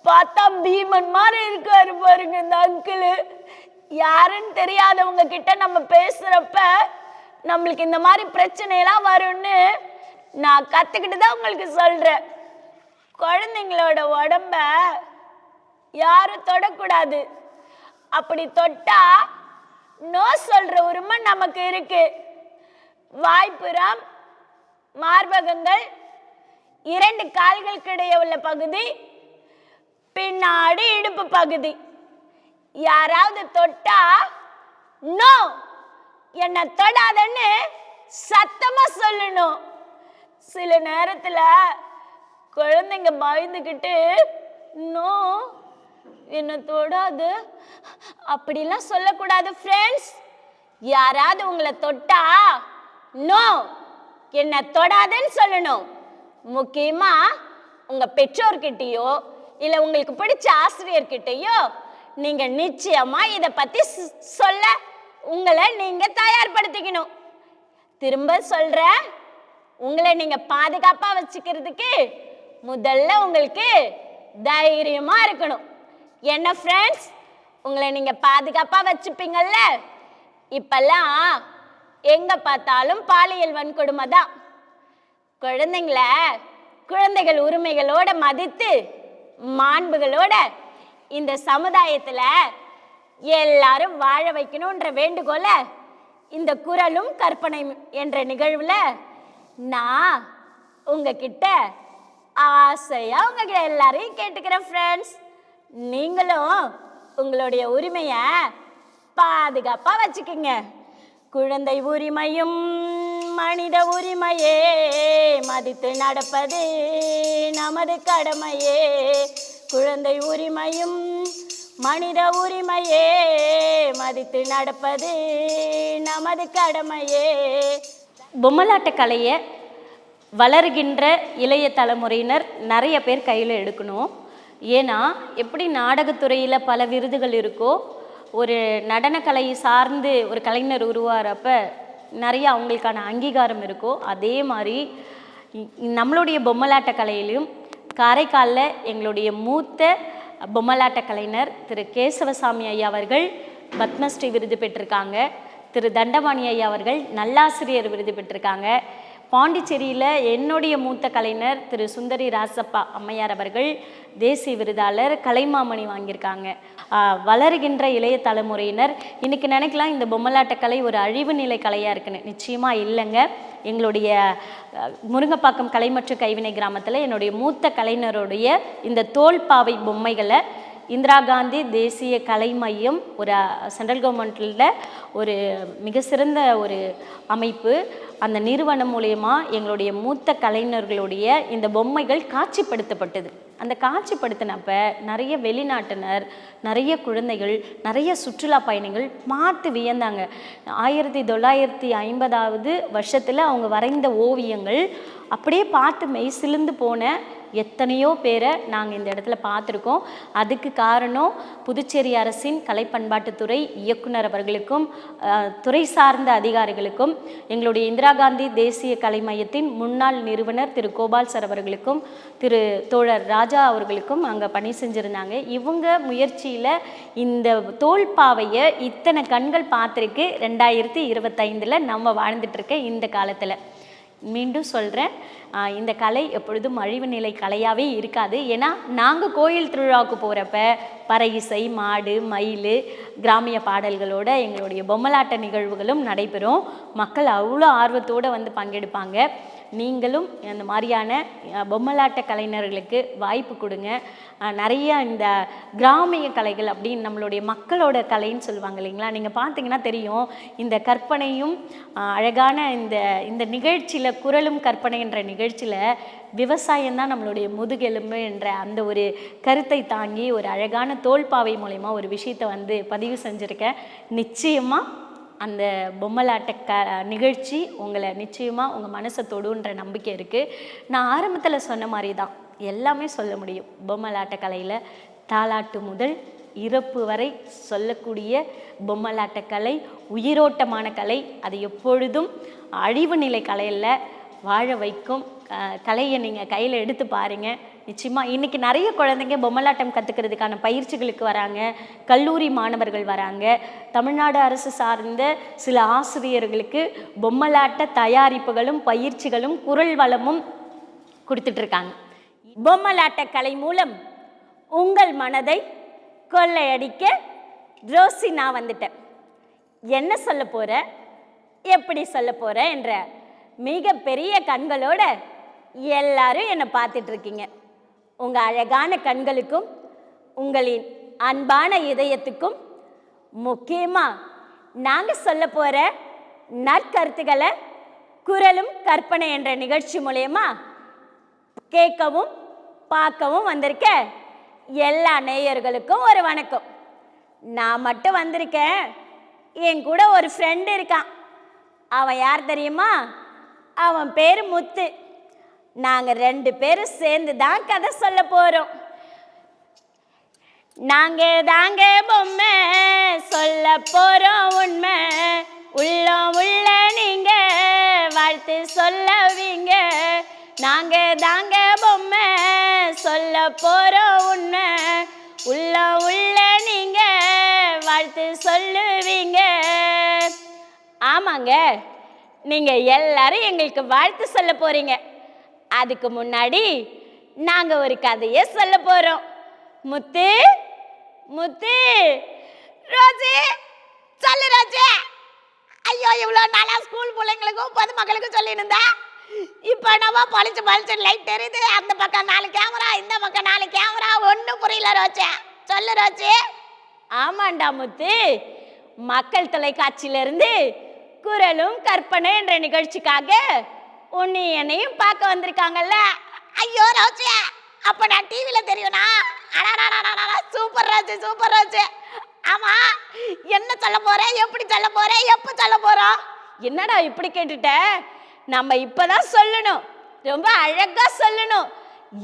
பார்த்தா பீமன் மாதிரி இருக்காரு பாருங்க இந்த அங்கிள். யாருன்னு தெரியாதவங்க கிட்ட நம்ம பேசுகிறப்ப நம்மளுக்கு இந்த மாதிரி பிரச்சனையெல்லாம் வரும்னு நான் கற்றுக்கிட்டு தான் உங்களுக்கு சொல்கிறேன். குழந்தைங்களோட உடம்ப யாரும் தொடக்கூடாது. அப்படி தொட்டா நோ சொல்ற உரிமை நமக்கு இருக்கு. வாய்ப்புறம், மார்பகங்கள், 2 கால்களுக்கு இடையே உள்ள பகுதி, பின்னாடி இடுப்பு பகுதி, யாராவது தொட்டா நோ, என்ன தொடாதன்னு சத்தமா சொல்லணும். சில நேரத்துல குழந்தைங்க பயந்துக்கிட்டு நோ, என்ன தொடாது அப்படிலாம் சொல்லக்கூடாது ஃப்ரெண்ட்ஸ். யாராவது உங்களை தொட்டா நோ, என்ன தொடாதுன்னு சொல்லணும். முக்கியமா உங்க பெற்றோர்கிட்டயோ இல்லை உங்களுக்கு பிடிச்ச ஆசிரியர்கிட்டயோ நீங்க நிச்சயமா இதை பத்தி சொல்ல உங்களை நீங்க தயார்படுத்திக்கணும். திரும்ப சொல்ற, உங்களை நீங்க பாதுகாப்பா வச்சுக்கிறதுக்கு முதல்ல உங்களுக்கு தைரியமா இருக்கணும். என்ன ஃப்ரெண்ட்ஸ், உங்களை நீங்க பாதுகாப்பா வச்சுப்பீங்கல்ல? இப்பெல்லாம் எங்க பார்த்தாலும் பாலியல் வன்கொடுமை தான். குழந்தைங்களை குழந்தைகள் உரிமைகளோட மதித்து மாண்புகளோட இந்த சமுதாயத்துல எல்லாரும் வாழ வைக்கணும்ன்ற வேண்டுகோள இந்த குரலும் கற்பனை என்ற நிகழ்வுல நான் உங்ககிட்ட ஆசையா உங்ககிட்ட எல்லாரையும் கேட்டுக்கிறேன் ஃப்ரெண்ட்ஸ். நீங்களும் உங்களுடைய உரிமையை பாதுகாப்பா வச்சுக்கோங்க. குழந்தை உரிமையும் மனித உரிமையே, மதித்து நடப்பது நமது கடமையே. குழந்தை உரிமையும் மனித உரிமையே, மதித்து நடப்பது நமது கடமையே. பொம்மலாட்ட கலையை வளர்கின்ற இளைய தலைமுறையினர் நிறைய பேர் கையில் எடுக்கணும். ஏன்னா எப்படி நாடகத்துறையில் பல விருதுகள் இருக்கோ, ஒரு நடனக்கலையை சார்ந்து ஒரு கலைஞர் உருவாகிறப்ப நிறைய அவங்களுக்கான அங்கீகாரம் இருக்கோ அதே மாதிரி நம்மளுடைய பொம்மலாட்ட கலையிலும் காரைக்காலில் எங்களுடைய மூத்த பொம்மலாட்ட கலைஞர் திரு கேசவசாமி ஐயா அவர்கள் பத்மஸ்ரீ விருது பெற்றிருக்காங்க. திரு தண்டபாணி ஐயா அவர்கள் நல்லாசிரியர் விருது பெற்றிருக்காங்க. பாண்டிச்சேரியில் என்னுடைய மூத்த கலைஞர் திரு சுந்தரி ராசப்பா அம்மையார் அவர்கள் தேசிய விருதாளர் கலைமாமணி வாங்கியிருக்காங்க. வளருகின்ற இளைய தலைமுறையினர் இன்றைக்கி நினைக்கலாம் இந்த பொம்மலாட்ட கலை ஒரு அழிவு நிலை கலையாக இருக்குன்னு. நிச்சயமாக இல்லைங்க. எங்களுடைய முருங்கப்பாக்கம் கலை மற்றும் கைவினை கிராமத்தில் என்னுடைய மூத்த கலைஞருடைய இந்த தோல்பாவை பொம்மைகளை இந்திரா காந்தி தேசிய கலை மையம் ஒரு சென்ட்ரல் கவர்மெண்ட்டில் ஒரு மிக சிறந்த ஒரு அமைப்பு, அந்த நிறுவனம் மூலயமா எங்களுடைய மூத்த கலைஞர்களுடைய இந்த பொம்மைகள் காட்சிப்படுத்தப்பட்டது. அந்த காட்சிப்படுத்தினப்ப நிறைய வெளிநாட்டினர், நிறைய குழந்தைகள், நிறைய சுற்றுலா பயணிகள் பார்த்து வியந்தாங்க. 1950வது வருஷத்தில் அவங்க வரைந்த ஓவியங்கள் அப்படியே பார்த்து மெய் சிலிந்து போன எத்தனையோ பேரை நாங்கள் இந்த இடத்துல பார்த்துருக்கோம். அதுக்கு காரணம் புதுச்சேரி அரசின் கலை பண்பாட்டுத்துறை இயக்குனர் அவர்களுக்கும் துறை சார்ந்த அதிகாரிகளுக்கும் எங்களுடைய இந்திரா காந்தி தேசிய கலை மையத்தின் முன்னாள் நிறுவனர் திரு கோபால் சார் அவர்களுக்கும் திரு தோழர் ராஜா அவர்களுக்கும் அங்கே பணி செஞ்சுருந்தாங்க. இவங்க முயற்சியில் இந்த தோல்பாவையை இத்தனை கண்கள் பார்த்துருக்கு 2025 நம்ம வாழ்ந்துட்டுருக்க இந்த காலத்தில். மீண்டும் சொல்கிறேன், இந்த கலை எப்பொழுதும் அழிவு நிலை கலையாகவே இருக்காது. ஏன்னா நாங்கள் கோயில் திருவிழாவுக்கு போகிறப்ப பறை இசை, மாடு, மயில், கிராமிய பாடல்களோட எங்களுடைய பொம்மலாட்ட நிகழ்வுகளும் நடைபெறும். மக்கள் அவ்வளோ ஆர்வத்தோடு வந்து பங்கெடுப்பாங்க. நீங்களும் அந்த மாதிரியான பொம்மலாட்ட கலைஞர்களுக்கு வாய்ப்பு கொடுங்க. நிறைய இந்த கிராமிய கலைகள் அப்படின்னு நம்மளுடைய மக்களோட கலைன்னு சொல்லுவாங்க இல்லைங்களா, நீங்கள் பார்த்தீங்கன்னா தெரியும். இந்த கற்பனையும் அழகான இந்த நிகழ்ச்சியில் குரலும் கற்பனை என்ற நிகழ்ச்சியில் விவசாயம்தான் நம்மளுடைய முதுகெலும்பு என்ற அந்த ஒரு கருத்தை தாங்கி ஒரு அழகான தோல்பாவை மூலயமா ஒரு விஷயத்தை வந்து பதிவு செஞ்சுருக்கேன். நிச்சயமாக அந்த பொம்மலாட்ட நிகழ்ச்சி உங்களை நிச்சயமாக உங்கள் மனசை தொடுன்ற நம்பிக்கை இருக்குது. நான் ஆரம்பத்தில் சொன்ன மாதிரி தான் எல்லாமே சொல்ல முடியும். பொம்மலாட்ட கலையில் தாலாட்டு முதல் இறப்பு வரை சொல்லக்கூடிய பொம்மலாட்ட கலை உயிரோட்டமான கலை. அது எப்பொழுதும் அழிவு நிலை கலையில் வாழ வைக்கும் கலையை நீங்கள் கையில் எடுத்து பாருங்கள். நிச்சயமாக இன்றைக்கி நிறைய குழந்தைங்க பொம்மலாட்டம் கற்றுக்கிறதுக்கான பயிற்சிகளுக்கு வராங்க, கல்லூரி மாணவர்கள் வராங்க. தமிழ்நாடு அரசு சார்ந்த சில ஆசிரியர்களுக்கு பொம்மலாட்ட தயாரிப்புகளும் பயிற்சிகளும் குரல் வளமும் கொடுத்துட்ருக்காங்க. பொம்மலாட்ட கலை மூலம் உங்கள் மனதை கொள்ளையடிக்க ரோசி நான் வந்துட்டேன். என்ன சொல்ல போகிற, எப்படி சொல்ல போகிற என்ற மிக பெரிய கண்களோட எல்லாரும் என்னை பார்த்துட்ருக்கீங்க. உங்கள் அழகான கண்களுக்கும் உங்களின் அன்பான இதயத்துக்கும் முக்கியமாக நாங்கள் சொல்ல போகிற நற்கருத்துக்களை குரலும் கற்பனை என்ற நிகழ்ச்சி மூலயமா கேட்கவும் பார்க்கவும் வந்திருக்க எல்லா நேயர்களுக்கும் ஒரு வணக்கம். நான் மட்டும் வந்திருக்கேன், என் கூட ஒரு ஃப்ரெண்டு இருக்கான். அவன் யார் தெரியுமா? அவன் பேர் முத்து. நாங்கள் 2 பேரும் சேர்ந்து தான் கதை சொல்ல போகிறோம். நாங்கள் தாங்க பொம்மை சொல்ல போகிறோம் உண்மை, உள்ளம் உள்ள நீங்கள் வாழ்த்து சொல்லவீங்க. நாங்கள் தாங்க பொம்மை சொல்ல போகிறோம் உண்மை, உள்ளம் உள்ள நீங்கள் வாழ்த்து சொல்லுவீங்க. ஆமாங்க, நீங்கள் எல்லாரும் எங்களுக்கு வாழ்த்து சொல்ல போகிறீங்க. அதுக்கு முன்னாடி நாங்கள் ஒரு கதையை சொல்ல போகிறோம். முத்து முத்து ரோஜி சொல்லு ரோஜி. ஐயோ, இவ்வளோ நாளாக ஸ்கூல் பிள்ளைங்களுக்கும் பொதுமக்களுக்கும் சொல்லியிருந்தா, இப்போ நம்ம பளிச்சு லைட் தெரியுது. அந்த பக்கம் 4 கேமரா, இந்த பக்கம் 4 கேமரா, ஒன்றும் புரியல ரோஜி. சொல்லு ரோஜி. ஆமாண்டா முத்து, மக்கள் தொலைக்காட்சியிலிருந்து குரலும் கற்பனை என்ற நிகழ்ச்சிக்காக உன்னை என்னையும் பார்க்க வந்திருக்காங்கல்ல. ஐயோ ரோஜி, அப்போ நான் டிவியில் தெரியும்னா? Super Roji, super Roji. ஆமாம், என்ன சொல்ல போகிறேன், எப்படி சொல்ல போகிறேன், எப்போ சொல்ல போகிறோம்? என்னடா இப்படி கேட்டுட்ட? நம்ம இப்போ தான் சொல்லணும், ரொம்ப அழகாக சொல்லணும்.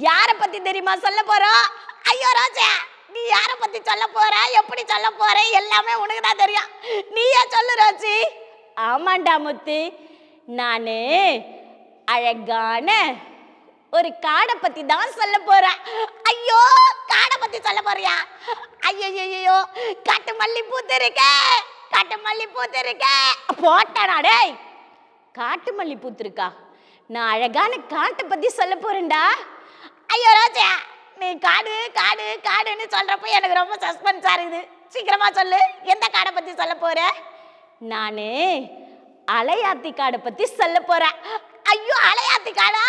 யாரை பற்றி தெரியுமா சொல்ல போகிறோம்? ஐயோ ரோஜி, நீ யாரை பற்றி சொல்ல போகிற, எப்படி சொல்ல போகிற, எல்லாமே உனக்கு தான் தெரியும். நீயே சொல்லு ரோஜி. ஆமாண்டா முத்து, நான் அழகான ஒரு காடை பத்தி தான் சொல்ல போறேன். ஐயோ, காடை பத்தி சொல்ல போறியா? ஐயோ, காட்டு மல்லி பூத்திருக்க, காட்டு மல்லி பூத்திருக்க. போட்டேனா டேய்? காட்டு மல்லி பூத்திருக்கா? நான் அழகான காட்டை பத்தி சொல்ல போறேன்டா. ஐயோ ரோஜா, நீ காடு காடு காடுன்னு சொல்றப்ப எனக்கு ரொம்ப சஸ்பென்ஸா இருக்குது. சீக்கிரமா சொல்லு, எந்த காடை பத்தி சொல்ல போற? நான் அலையாத்தி காடை பத்தி சொல்ல போறேன். ஐயோ, அலையாத்தி காடா?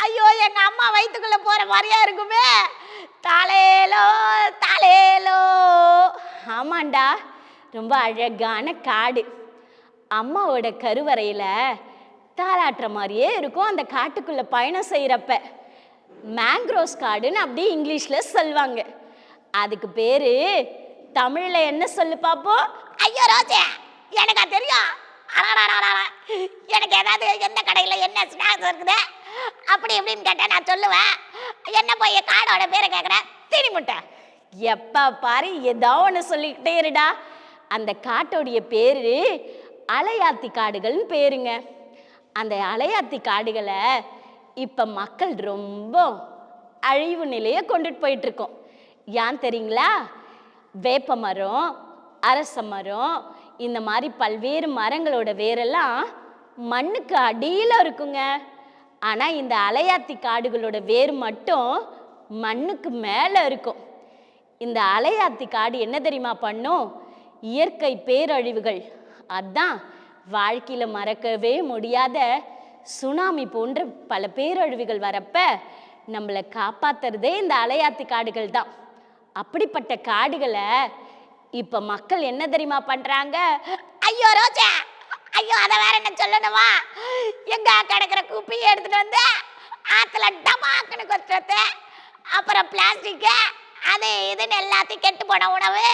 ஐயோ, எங்க அம்மா வயிற்றுக்குள்ள போற மாதிரியா இருக்குமே. தாலேலோ தாலேலோ. ஆமாண்டா, ரொம்ப அழகான காடு. அம்மாவோட கருவறையில தாளாட்டுற மாதிரியே இருக்கும் அந்த காட்டுக்குள்ள பயணம் செய்யறப்ப. மேங்க்ரோஸ் காடுன்னு அப்படியே இங்கிலீஷ்ல சொல்லுவாங்க. அதுக்கு பேரு தமிழ்ல என்ன சொல்லு பாப்போம்? ஐயோ ரோஜா, எனக்கா தெரியும். எனக்கு ஏதாவது எந்த கடையில என்ன ஸ்நாக்ஸ் இருக்குது அப்படி இப்படின்னு கேட்டா நான் சொல்லுவேன். என்ன போய் காடோட பேரை கேட்குறேன்? தீனி முட்டை. எப்ப பாரு ஏதோ ஒன்று சொல்லிக்கிட்டே இருடா. அந்த காட்டோடைய பேரு அலையாத்தி காடுகள்னு பேருங்க. அந்த அலையாத்தி காடுகளை இப்போ மக்கள் ரொம்ப அழிவு நிலையை கொண்டுட்டு போயிட்டு இருக்கோம். ஏன் தெரியுங்களா? வேப்ப மரம், அரச மரம், இந்த மாதிரி பல்வேறு மரங்களோட வேரெல்லாம் மண்ணுக்கு அடியில் இருக்குங்க. ஆனால் இந்த அலையாத்தி காடுகளோட வேர் மட்டும் மண்ணுக்கு மேலே இருக்கும். இந்த அலையாத்தி காடு என்ன தெரியுமா பண்ணும்? இயற்கை பேரழிவுகள், அதான் வாழ்க்கையில் மறக்கவே முடியாத சுனாமி போன்ற பல பேரழிவுகள் வரப்ப நம்மளை காப்பாத்துறதே இந்த அலையாத்தி காடுகள் தான். அப்படிப்பட்ட காடுகளை இப்ப மக்கள் என்ன தெரியுமா பண்றாங்க? ஐயோ ரோஜா, ஐயோ அதை வேற என்ன சொல்லணுமா? எங்க கிடக்குற குப்பையை எடுத்துட்டு வந்து ஆத்துல டமாக்குன்னு கொத்துறது, அப்புறம் பிளாஸ்டிக், அது இதுன்னு எல்லாத்தையும் கெட்டு போன உணவு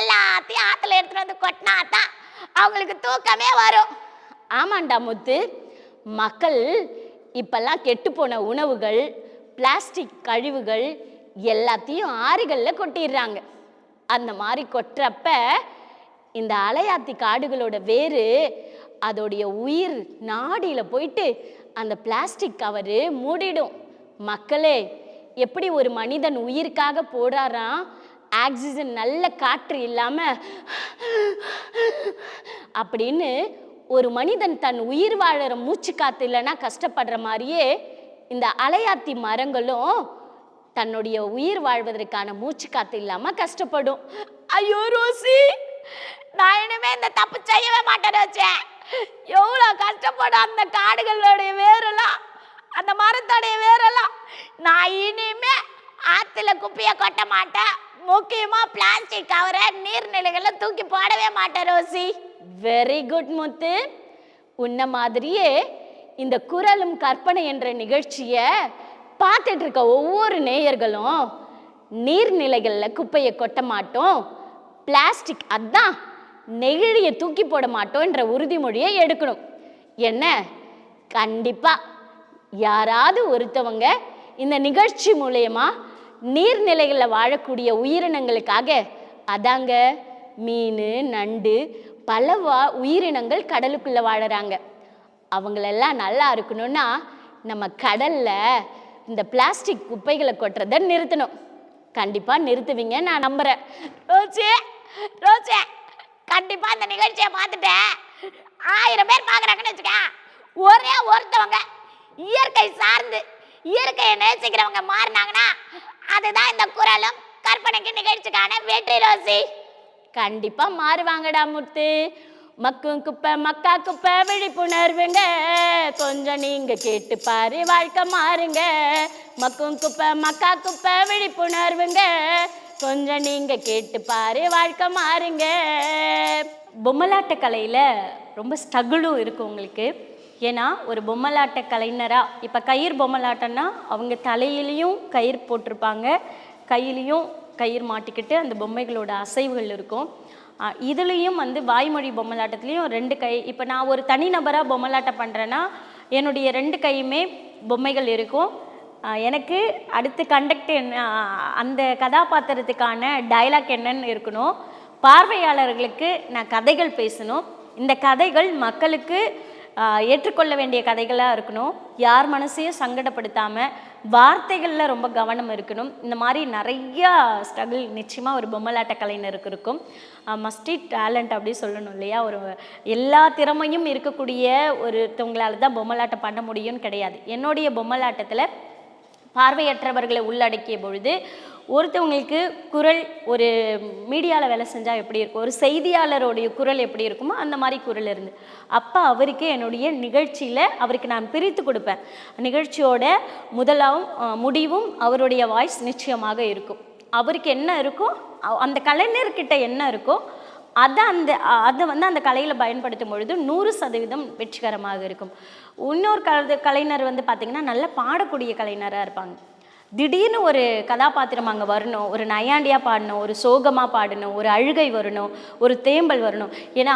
எல்லாத்தையும் ஆத்துல எடுத்துட்டு வந்து கொட்டினா தான் அவங்களுக்கு தூக்கமே வரும். ஆமாண்டா முத்து, மக்கள் இப்பெல்லாம் கெட்டு போன உணவுகள், பிளாஸ்டிக் கழிவுகள் எல்லாத்தையும் ஆறுகளில் கொட்டிடுறாங்க. அந்த மாதிரி கொட்டுறப்ப இந்த அலையாத்தி காடுகளோட வேறு அதோடைய உயிர் நாடியில் போயிட்டு அந்த பிளாஸ்டிக் கவரு மூடிடும். மக்களே, எப்படி ஒரு மனிதன் உயிருக்காக போடுறாராம், ஆக்சிஜன் நல்ல காற்று இல்லாமல் அப்படின்னு ஒரு மனிதன் தன் உயிர் வாழற மூச்சு காற்று இல்லைன்னா கஷ்டப்படுற மாதிரியே இந்த அலையாத்தி மரங்களும் தன்னுடைய உயிர் வாழ்வதற்கான மூச்சு காற்று இல்லாமல் கஷ்டப்படும். ஐயோ ரோசி, நான் இனிமே இந்த தப்பு செய்யவே மாட்டேன் ரோசி. எவ்வளோ கஷ்டப்படும் அந்த காடுகளுடைய வேரெல்லாம், அந்த மரத்தோடைய வேரெல்லாம். நான் இனிமே ஆற்றுல குப்பையை கொட்ட மாட்டேன். முக்கியமாக பிளாஸ்டிக் கவரை நீர்நிலைகளில் தூக்கி போடவே மாட்டேன் ரோசி. வெரி குட் முத்து. உன்ன மாதிரியே இந்த குரலும் கற்பனை என்ற நிகழ்ச்சியை பார்த்துட்டு இருக்க ஒவ்வொரு நேயர்களும் நீர்நிலைகளில் குப்பையை கொட்ட மாட்டோம், பிளாஸ்டிக் அதான் நெகிழியை தூக்கி போட மாட்டோன்ற உறுதிமொழியை எடுக்கணும். என்ன, கண்டிப்பாக யாராவது ஒருத்தவங்க இந்த நிகழ்ச்சி மூலயமா நீர்நிலைகளில் வாழக்கூடிய உயிரினங்களுக்காக, அதாங்க மீன், நண்டு, பல உயிரினங்கள் கடலுக்குள்ளே வாழறாங்க, அவங்களெல்லாம் நல்லா இருக்கணும்னா நம்ம கடலில் இந்த பிளாஸ்டிக் குப்பைகளை கொட்டுறதை நிறுத்தணும். கண்டிப்பாக நிறுத்துவீங்க நான் நம்புகிறேன். ரோசி ரோசி, கண்டிப்பாக இந்த நிகழ்ச்சியை பார்த்துட்டேன் 1000 பேர் பார்க்குறாங்கன்னு வச்சுக்க, ஒரே ஒருத்தவங்க இயற்கை சார்ந்து இயற்கையை நேசிக்கிறவங்க மாறினாங்கன்னா அதுதான் இந்த குரலும் கற்பனைக்கு நிகழ்ச்சிக்கான வெற்றி ரோசி. கண்டிப்பாக மாறுவாங்கடா முத்து. மக்கும் குப்பை மக்கா குப்பை விழிப்புணர்வுங்க, கொஞ்சம் நீங்க கேட்டு பாரு வாழ்க்கை மாறுங்க. மக்கும் குப்பை மக்கா குப்பை விழிப்புணர்வுங்க, கொஞ்சம் நீங்க கேட்டு பாரு வாழ்க்கை மாறுங்க. பொம்மலாட்ட கலையில் ரொம்ப ஸ்ட்ரகிளும் இருக்கும் உங்களுக்கு. ஏன்னா ஒரு பொம்மலாட்ட கலைஞராக இப்போ கயிறு பொம்மலாட்டம்னா அவங்க தலையிலையும் கயிறு போட்டிருப்பாங்க, கையிலையும் கயிறு மாட்டிக்கிட்டு அந்த பொம்மைகளோட அசைவுகள் இருக்கும். இதுலேயும் வாய்மொழி பொம்மலாட்டத்துலேயும் 2 கை. இப்போ நான் ஒரு தனிநபராக பொம்மலாட்டம் பண்ணுறேன்னா என்னுடைய 2 கையுமே பொம்மைகள் இருக்கும். எனக்கு அடுத்து கண்டக்ட் என்ன, அந்த கதாபாத்திரத்துக்கான டைலாக் என்னன்னு இருக்கணும். பார்வையாளர்களுக்கு நான் கதைகள் பேசணும். இந்த கதைகள் மக்களுக்கு ஏற்றுக்கொள்ள வேண்டிய கதைகளாக இருக்கணும். யார் மனசையும் சங்கடப்படுத்தாமல் வார்த்தைகளில் ரொம்ப கவனம் இருக்கணும். இந்த மாதிரி நிறையா ஸ்ட்ரகிள் நிச்சயமாக ஒரு பொம்மலாட்ட கலைஞருக்கு இருக்கும். மஸ்டி டேலண்ட் அப்படி சொல்லணும் இல்லையா? ஒரு எல்லா திறமையும் இருக்கக்கூடிய ஒருத்தவங்களால தான் பொம்மலாட்டம் பண்ண முடியும்னு கிடையாது. என்னுடைய பொம்மலாட்டத்தில் பார்வையற்றவர்களை உள்ளடக்கிய பொழுது ஒருத்தவங்களுக்கு குரல், ஒரு மீடியாவில் வேலை செஞ்சால் எப்படி இருக்கும், ஒரு செய்தியாளருடைய குரல் எப்படி இருக்குமோ அந்த மாதிரி குரல் இருந்து அப்போ அவருக்கு என்னுடைய நிகழ்ச்சியில் அவருக்கு நான் பிரித்து கொடுப்பேன். நிகழ்ச்சியோட முதலாவும் முடிவும் அவருடைய வாய்ஸ் நிச்சயமாக இருக்கும். அவருக்கு என்ன இருக்கோ, அந்த கலைஞர்கிட்ட என்ன இருக்கோ அதை அந்த கலையில் பயன்படுத்தும் பொழுது 100% வெற்றிகரமாக இருக்கும். இன்னொரு கலைஞர் பார்த்திங்கன்னா நல்ல பாடக்கூடிய கலைஞராக இருப்பாங்க. திடீர்னு ஒரு கதாபாத்திரம் அங்கே வரணும், ஒரு நையாண்டியாக பாடணும், ஒரு சோகமாக பாடணும், ஒரு அழுகை வரணும், ஒரு தேம்பல் வரணும். ஏன்னா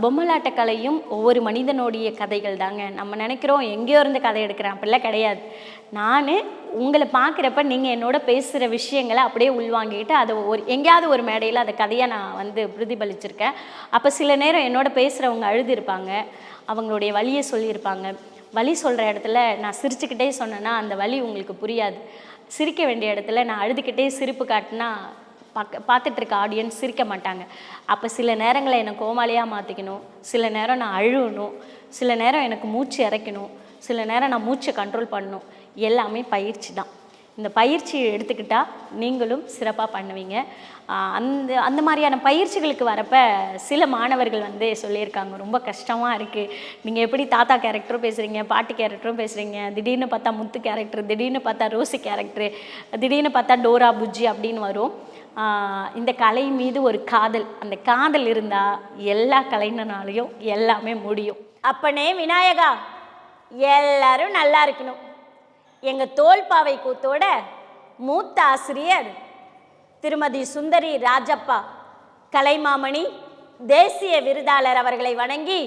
பொம்மலாட்ட கலையும் ஒவ்வொரு மனிதனுடைய கதைகள் தாங்க. நம்ம நினைக்கிறோம் எங்கேயோ இருந்து கதை எடுக்கிறேன், அப்படிலாம் கிடையாது. நான் உங்களை பார்க்குறப்ப நீங்கள் என்னோட பேசுகிற விஷயங்களை அப்படியே உள்வாங்கிட்டு அதை எங்கேயாவது ஒரு மேடையில் அந்த கதையை நான் பிரதிபலிச்சிருக்கேன். அப்போ சில நேரம் என்னோட பேசுகிறவங்க அழுதுருப்பாங்க, அவங்களுடைய வலியை சொல்லியிருப்பாங்க. வலி சொல்கிற இடத்துல நான் சிரிச்சுக்கிட்டே சொன்னேன்னா அந்த வலி உங்களுக்கு புரியாது. சிரிக்க வேண்டிய இடத்துல நான் அழுதுகிட்டே சிரிப்பு காட்டினா பார்த்துட்ருக்க ஆடியன்ஸ் சிரிக்க மாட்டாங்க. அப்போ சில நேரங்களில் என்னை கோமாளியாக மாற்றிக்கணும், சில நேரம் நான் அழுகணும், சில நேரம் எனக்கு மூச்சு இறைக்கணும், சில நேரம் நான் மூச்சை கண்ட்ரோல் பண்ணணும். எல்லாமே பயிற்சி தான். இந்த பயிற்சியை எடுத்துக்கிட்டால் நீங்களும் சிறப்பாக பண்ணுவீங்க. அந்த மாதிரியான பயிற்சிகளுக்கு வரப்போ சில மாணவர்கள் சொல்லியிருக்காங்க, ரொம்ப கஷ்டமாக இருக்குது, நீங்கள் எப்படி தாத்தா கேரக்டரும் பேசுகிறீங்க, பாட்டி கேரக்டரும் பேசுகிறீங்க, திடீர்னு பார்த்தா முத்து கேரக்டர், திடீர்னு பார்த்தா ரோசி கேரக்டரு, திடீர்னு பார்த்தா டோரா புஜ்ஜி அப்படின்னு வரும். இந்த கலை மீது ஒரு காதல், அந்த காதல் இருந்தால் எல்லா கலைஞனாலையும் எல்லாமே முடியும். அப்பனே விநாயகா, எல்லாரும் நல்லா இருக்கணும். எங்கள் தோல்பாவை கூத்தோட மூத்த ஆசிரியர் திருமதி சுந்தரி ராஜப்பா கலைமாமணி தேசிய விருதாளர் அவர்களை வணங்கி,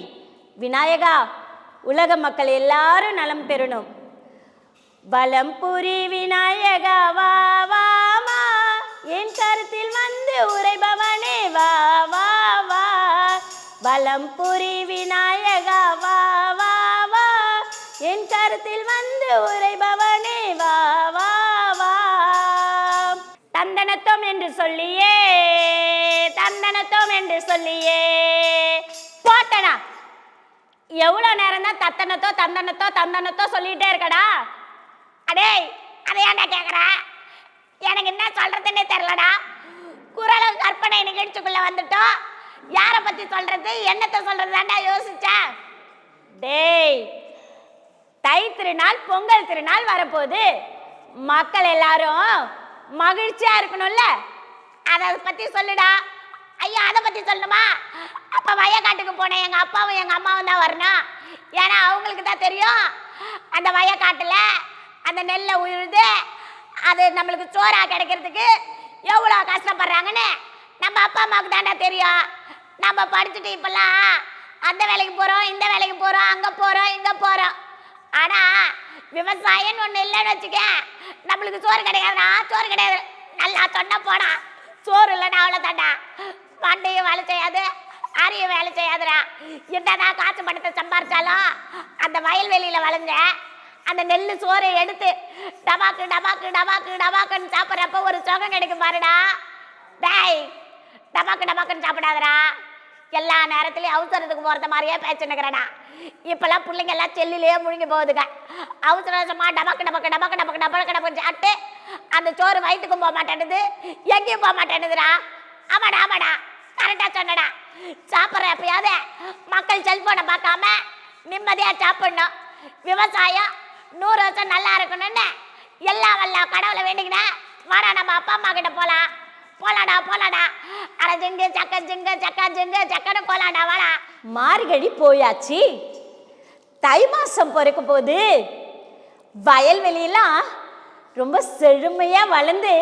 விநாயகா, உலக மக்கள் எல்லாரும் நலம் பெறணும். வலம்புரி விநாயகா வா வா வா, என் கருத்தில் உரைபவனே வா வா வா. வலம்புரி விநாயகா வா வா வா, என் கருத்தில் உரைபவனே வா வா வா. தந்தனத்தோம் என்று சொல்லியே, தந்தனத்தோம் என்று சொல்லியே போட்டனா. எவ்வளோ நேரம் தான் தத்தனத்தோ தந்தனத்தோ தந்தனத்தோ சொல்லிகிட்டே இருக்கடா. அடே, அதை ஏன்டா கேட்குற? எனக்கு என்ன சொல்கிறதுன்னே தெரிலடா. குரலும் கற்பனை நிகழ்ச்சிக்குள்ளே வந்துட்டோம். யாரை பற்றி சொல்கிறது, என்னத்தை சொல்கிறது தாண்டா யோசிச்சேன். டேய், தை திருநாள், பொங்கல் திருநாள் வரப்போகுது. மக்கள் எல்லாரும் மகிழ்ச்சியாக இருக்கணும்ல, அதை பற்றி சொல்லுடா. ஐயா, அதை பற்றி சொல்லணுமா? அப்போ வயக்காட்டுக்கு போனேன், எங்கள் அப்பாவும் எங்கள் அம்மாவும் தான் வரணும். ஏன்னா அவங்களுக்கு தான் தெரியும் அந்த வயக்காட்டில் அந்த நெல்லை உழுது அது நம்மளுக்கு சோறாக கிடைக்கிறதுக்கு எவ்வளோ கஷ்டப்படுறாங்கன்னு நம்ம அப்பா அம்மாவுக்கு தாண்டா தெரியும். நம்ம படிச்சுட்டு இப்போல்லாம் அந்த வேலைக்கு போகிறோம், இந்த வேலைக்கு போகிறோம், அங்கே போகிறோம், இங்கே போகிறோம். ஆனால் விவசாயம்னு ஒன்று இல்லைன்னு வச்சுக்க, நம்மளுக்கு சோறு கிடையாதுண்ணா. சோறு கிடையாது, நல்லா சொன்ன போனா. சோறு இல்லைன்னா அவ்வளோ தாண்டா. மண்டையும் வேலை செய்யாது, அரியும் வேலை செய்யாதுடா. என்னதான் காசு பணத்தை சம்பாரிச்சாலும் அந்த வயல்வெளியில் வளைஞ்ச அந்த நெல் சோறை எடுத்து டபாக்கு டபாக்கு டபாக்கு டபாக்குன்னு சாப்பிட்றப்ப ஒரு சுகம் கிடைக்கும் பாருடா. டேய், டபாக்கு டபாக்குன்னு சாப்பிடாதடா. எல்லா நேரத்துலையும் அவசரத்துக்கு போகிறத மாதிரியே பேச்சுன்னுக்கிறடா. இப்போல்லாம் பிள்ளைங்க எல்லாம் செல்லிலேயே முழுங்கி போகுதுங்க. அவசரமா டபாக்கு டபாக்கு டபாக்கு டபாக்கு டபாக்கு டபாக்கு சாப்பிட்டு அந்த சோறு வயிற்றுக்கும் போக மாட்டேன்னுது, எங்கேயும் போக மாட்டேன்னுதுடா. ஆமாடா ஆமாடா, கரெக்டாக சொன்னடா. சாப்பிட்ற எப்பயாவது மக்கள் செல்ஃபோனை பார்க்காம நிம்மதியாக சாப்பிடணும். விவசாயம் 100 வருஷம் நல்லா இருக்கணும்னு எல்லாம் வல்ல கடவுளை வேண்டிக்கினேன். வாடா, நம்ம அப்பா அம்மா கிட்ட போகலாம். போலாடா போலாடா. அட ஜிங்கு சக்க ஜிங்கு சக்கா ஜிங்கு சக்கன்னு போலாடா, வாடா. மார்கழி போயாச்சு, தை மாதம் பிறக்க போகுது. வயல்வெளியெல்லாம் ரொம்ப செழுமையாக வளர்ந்து